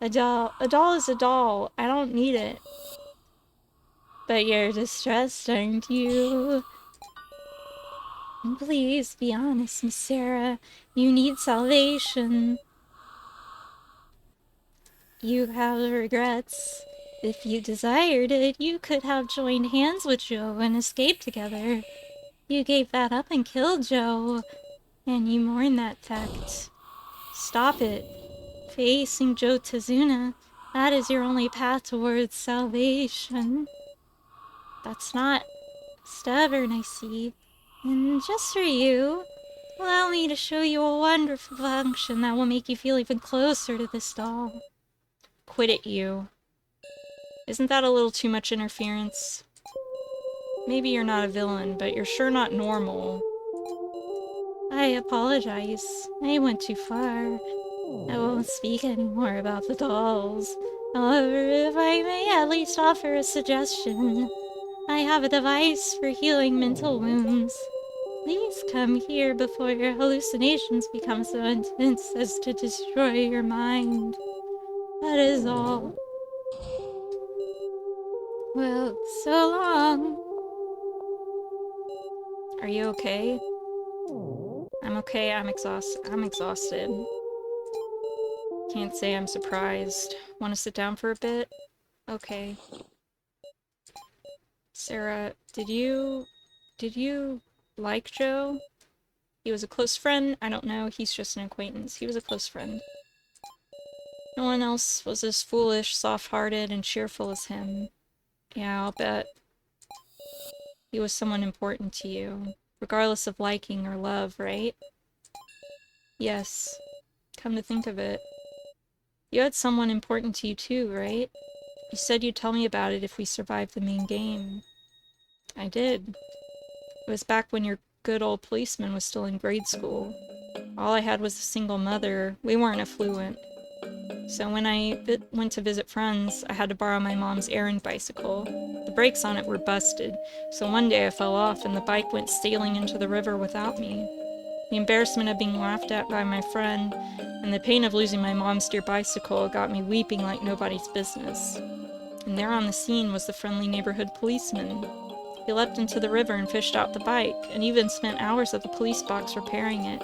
A doll is a doll. I don't need it. But you're distressed, aren't you? Please be honest, Miss Sarah. You need salvation. You have regrets. If you desired it, you could have joined hands with Joe and escaped together. You gave that up and killed Joe, and you mourn that fact. Stop it. Facing Joe Tazuna, that is your only path towards salvation. That's not stubborn, I see. And just for you, allow me to show you a wonderful function that will make you feel even closer to this doll. Quit it, you. Isn't that a little too much interference? Maybe you're not a villain, but you're sure not normal. I apologize. I went too far. I won't speak anymore about the dolls. However, if I may at least offer a suggestion, I have a device for healing mental wounds. Please come here before your hallucinations become so intense as to destroy your mind. That is all. Well, so long. Are you okay? I'm okay, I'm exhausted. Can't say I'm surprised. Want to sit down for a bit? Okay. Sarah, did you like Joe? He was a close friend? I don't know, he's just an acquaintance. He was a close friend. No one else was as foolish, soft-hearted, and cheerful as him. Yeah, I'll bet. He was someone important to you, regardless of liking or love, right? Yes. Come to think of it. You had someone important to you too, right? You said you'd tell me about it if we survived the main game. I did. It was back when your good old policeman was still in grade school. All I had was a single mother. We weren't affluent. So when I went to visit friends, I had to borrow my mom's errand bicycle. The brakes on it were busted, so one day I fell off and the bike went sailing into the river without me. The embarrassment of being laughed at by my friend and the pain of losing my mom's dear bicycle got me weeping like nobody's business. And there on the scene was the friendly neighborhood policeman. He leapt into the river and fished out the bike, and even spent hours at the police box repairing it.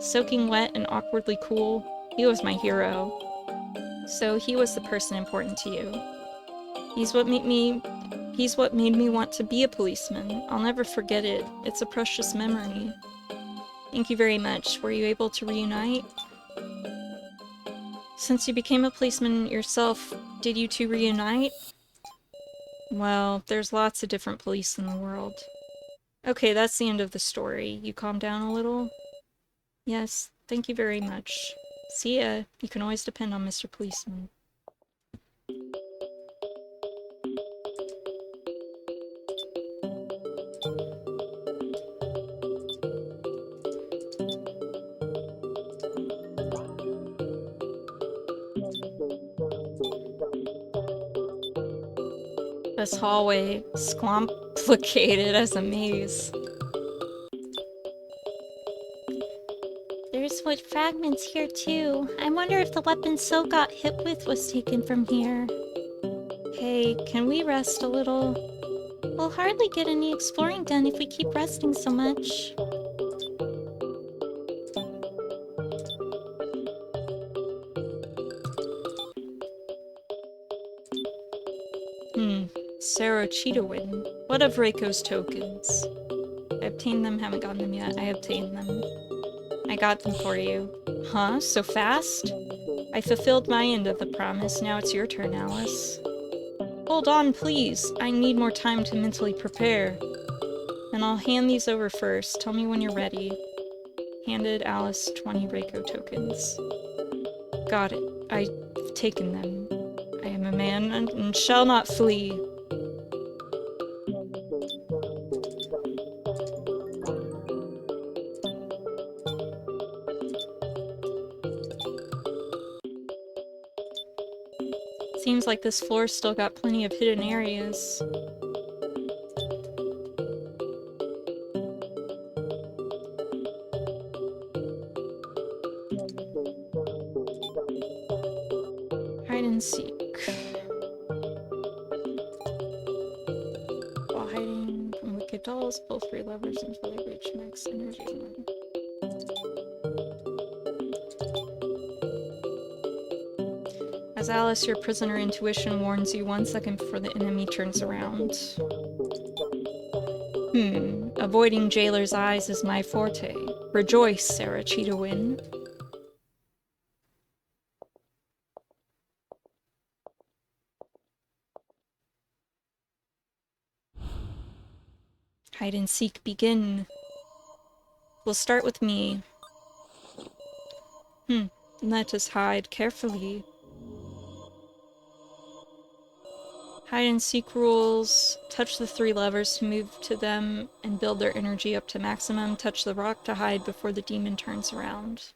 Soaking wet and awkwardly cool, he was my hero. So he was the person important to you. He's what made me want to be a policeman. I'll never forget it. It's a precious memory. Thank you very much. Were you able to reunite? Since you became a policeman yourself, did you two reunite? Well, there's lots of different police in the world. Okay, that's the end of the story. You calm down a little? Yes, thank you very much. See ya. You can always depend on Mr. Policeman. This hallway is complicated as a maze. There's wood fragments here too. I wonder if the weapon So got hit with was taken from here. Hey, can we rest a little? We'll hardly get any exploring done if we keep resting so much. Sarah Cheetahwin. What of Reiko's tokens? I obtained them, haven't gotten them yet. I obtained them. I got them for you. Huh? So fast? I fulfilled my end of the promise. Now it's your turn, Alice. Hold on, please. I need more time to mentally prepare. And I'll hand these over first. Tell me when you're ready. Handed Alice 20 Reiko tokens. Got it. I've taken them. I am a man and shall not flee. Seems like this floor's still got plenty of hidden areas. Hide and seek. While hiding from wicked dolls, pull 3 levers until they reach max energy. As Alice, your prisoner intuition warns you 1 second before the enemy turns around. Avoiding jailer's eyes is my forte. Rejoice, Sarah Cheetahwin. Hide and seek begin. We'll start with me. Let us hide carefully. Hide and seek rules. Touch the 3 levers to move to them and build their energy up to maximum. Touch the rock to hide before the demon turns around.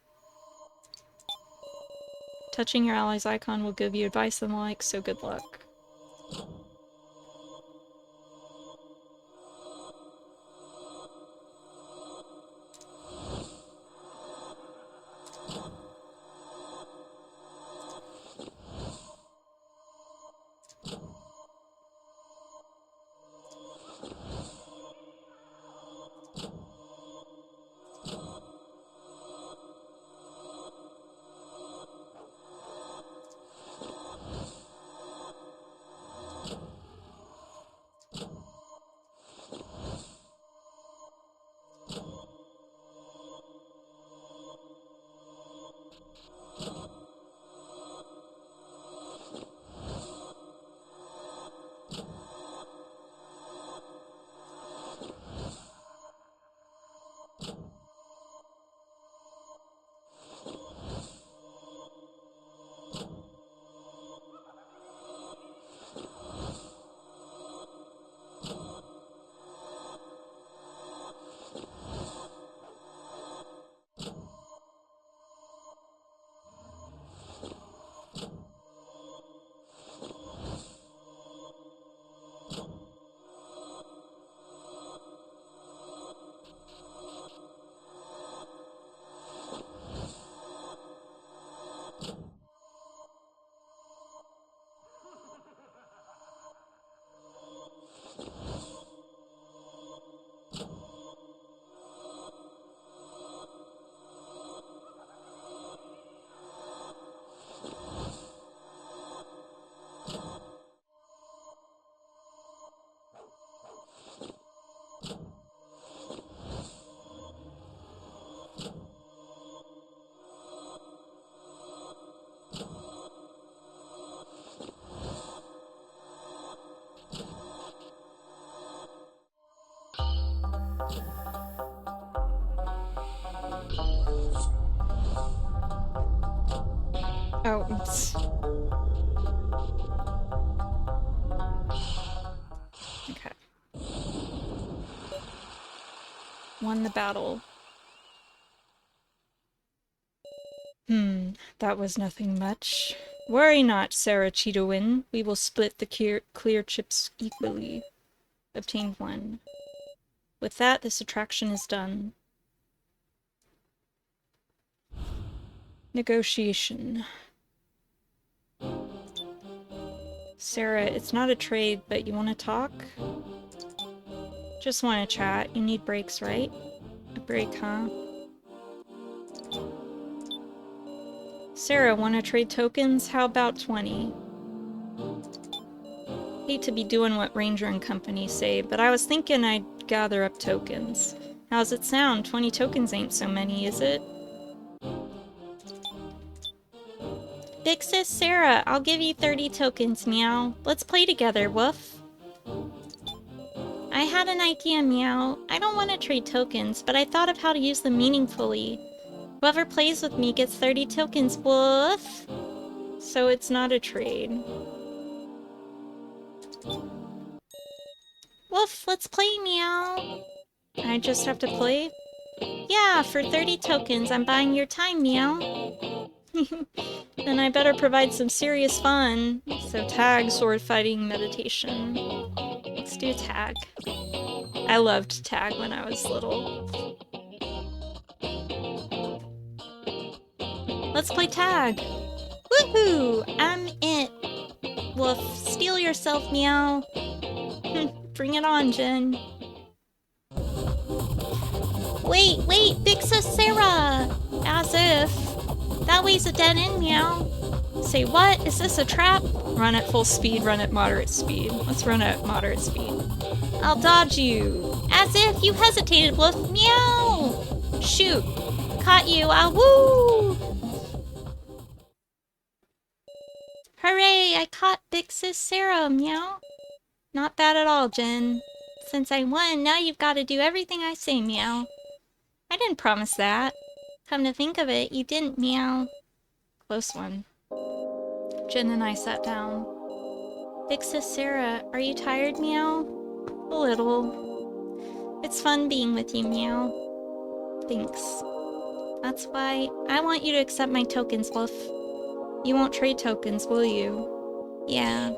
Touching your ally's icon will give you advice and the like, so good luck. Oh, oops. Okay. Won the battle. That was nothing much. Worry not, Sarah Cheetowin. We will split the clear chips equally. Obtained 1. With that, this attraction is done. Negotiation. Sarah, it's not a trade, but you want to talk? Just want to chat. You need breaks, right? A break, huh? Sarah, want to trade tokens? How about 20? Hate to be doing what Ranger and company say, but I was thinking I'd gather up tokens. How's it sound? 20 tokens ain't so many, is it? Big sis Sarah, I'll give you 30 tokens, meow. Let's play together, woof. I had an idea, meow. I don't want to trade tokens, but I thought of how to use them meaningfully. Whoever plays with me gets 30 tokens, woof. So it's not a trade. Woof, let's play, meow. I just have to play? Yeah, for 30 tokens, I'm buying your time, meow. Then I better provide some serious fun. So tag, sword fighting, meditation. Let's do tag. I loved tag when I was little. Let's play tag. Woohoo! I'm it. Woof, steal yourself, meow. Bring it on, Jen. Wait, Big Sis Sarah! As if. That way's a dead end, meow. Say what? Is this a trap? Run at full speed, run at moderate speed. Let's run at moderate speed. I'll dodge you. As if you hesitated, Woof. Meow! Shoot. Caught you. Ah, woo! Hooray! I caught Big Sis Sarah, meow. Not bad at all, Jen. Since I won, now you've got to do everything I say, meow. I didn't promise that. Come to think of it, you didn't, meow. Close one. Jen and I sat down. Big Sis Sarah, are you tired, meow? A little. It's fun being with you, meow. Thanks. That's why I want you to accept my tokens, Woof. You won't trade tokens, will you? Yeah.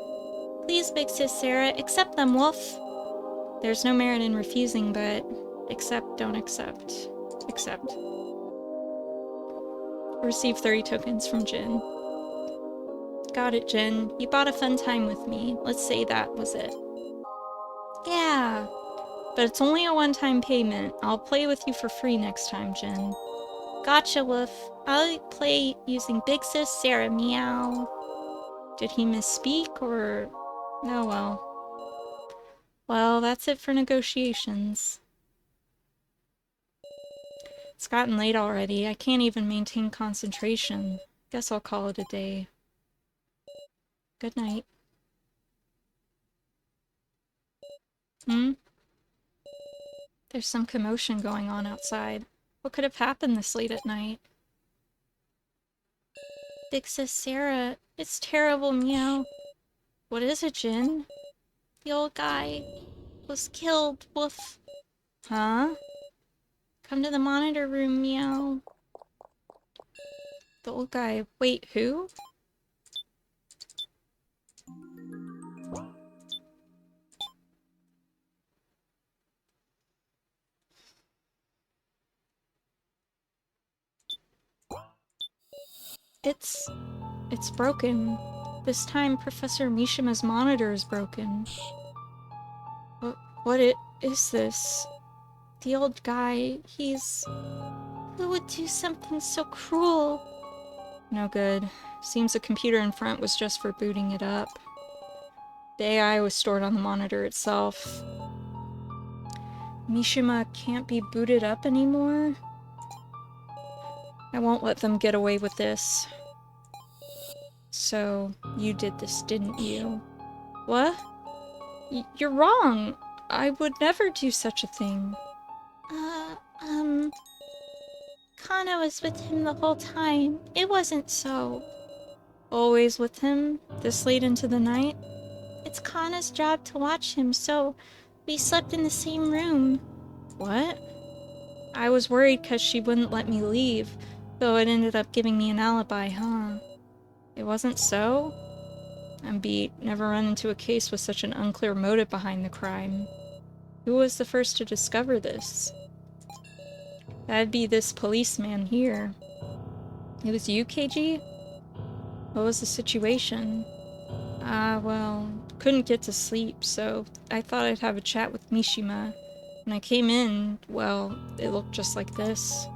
Please, Big Sis Sarah, accept them, Woof. There's no merit in refusing, but accept, don't accept. Accept. Receive 30 tokens from Jin. Got it, Jin. You bought a fun time with me. Let's say that was it. Yeah. But it's only a one-time payment. I'll play with you for free next time, Jin. Gotcha, Woof. I'll play using Big Sis Sarah, meow. Did he misspeak, or... Oh well. Well, that's it for negotiations. It's gotten late already. I can't even maintain concentration. Guess I'll call it a day. Good night. There's some commotion going on outside. What could have happened this late at night? Big Sis Sarah, it's terrible, meow. What is it, Jin? The old guy was killed, woof. Huh? Come to the monitor room, meow. The old guy. Wait, who? It's broken. This time, Professor Mishima's monitor is broken. What is this? The old guy, he's... Who would do something so cruel? No good. Seems the computer in front was just for booting it up. The AI was stored on the monitor itself. Mishima can't be booted up anymore? I won't let them get away with this. So, you did this, didn't you? What? You're wrong! I would never do such a thing. Kana was with him the whole time. It wasn't so. always with him this late into the night? It's Kana's job to watch him, so we slept in the same room. What? I was worried because she wouldn't let me leave, though it ended up giving me an alibi, huh? It wasn't so? I'm beat. Never run into a case with such an unclear motive behind the crime. Who was the first to discover this? That'd be this policeman here. It was you, KG? What was the situation? Well, couldn't get to sleep, so I thought I'd have a chat with Mishima. When I came in, well, it looked just like this.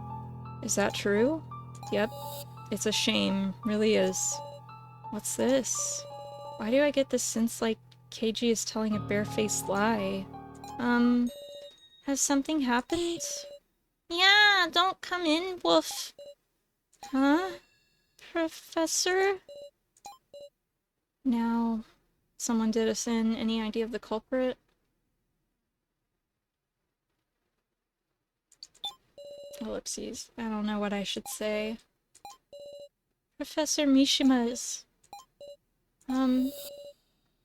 Is that true? Yep. It's a shame. Really is. What's this? Why do I get this sense like KG is telling a barefaced lie? Has something happened? Yeah, don't come in, Wolf. Huh? Professor? Now, someone did us in. Any idea of the culprit? Ellipses. I don't know what I should say. Professor Mishima's.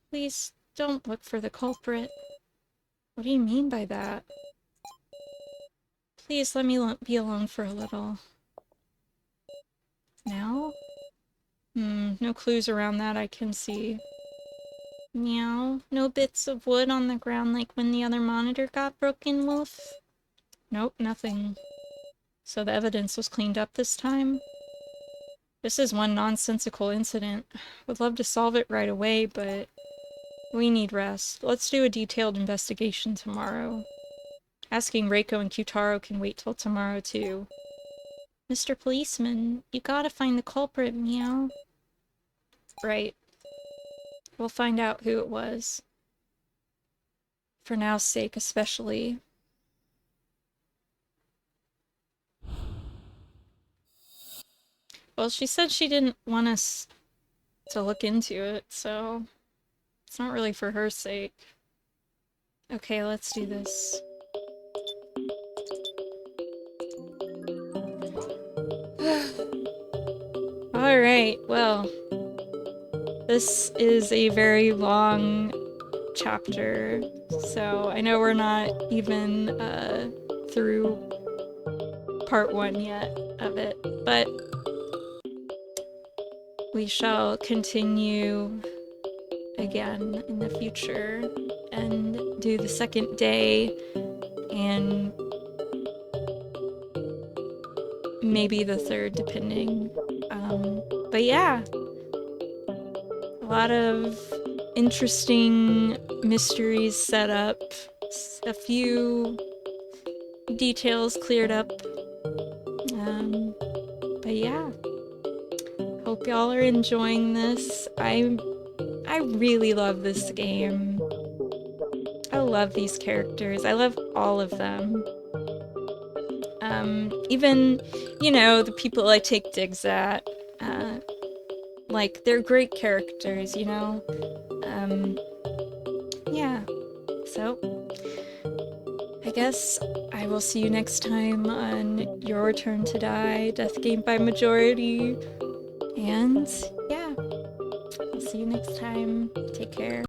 Please don't look for the culprit. What do you mean by that? Please let me be alone for a little. Now? No clues around that I can see. Meow. No bits of wood on the ground like when the other monitor got broken, Wolf? Nope, nothing. So the evidence was cleaned up this time? This is one nonsensical incident. Would love to solve it right away, but we need rest. Let's do a detailed investigation tomorrow. Asking Reiko and Kyutaro can wait till tomorrow, too. Mr. Policeman, you gotta find the culprit, meow. Right. We'll find out who it was. For now's sake, especially. Well, she said she didn't want us to look into it, so it's not really for her sake. Okay, let's do this. Alright, well, this is a very long chapter, so I know we're not even through part 1 yet of it, but we shall continue again in the future and do the second day and maybe the third, depending. But yeah, a lot of interesting mysteries set up, a few details cleared up. But yeah, hope y'all are enjoying this. I really love this game. I love these characters. I love all of them. Even, you know, the people I take digs at. Like, they're great characters, you know? Yeah. So, I guess I will see you next time on Your Turn to Die, Death Game by Majority. And, yeah. I'll see you next time. Take care.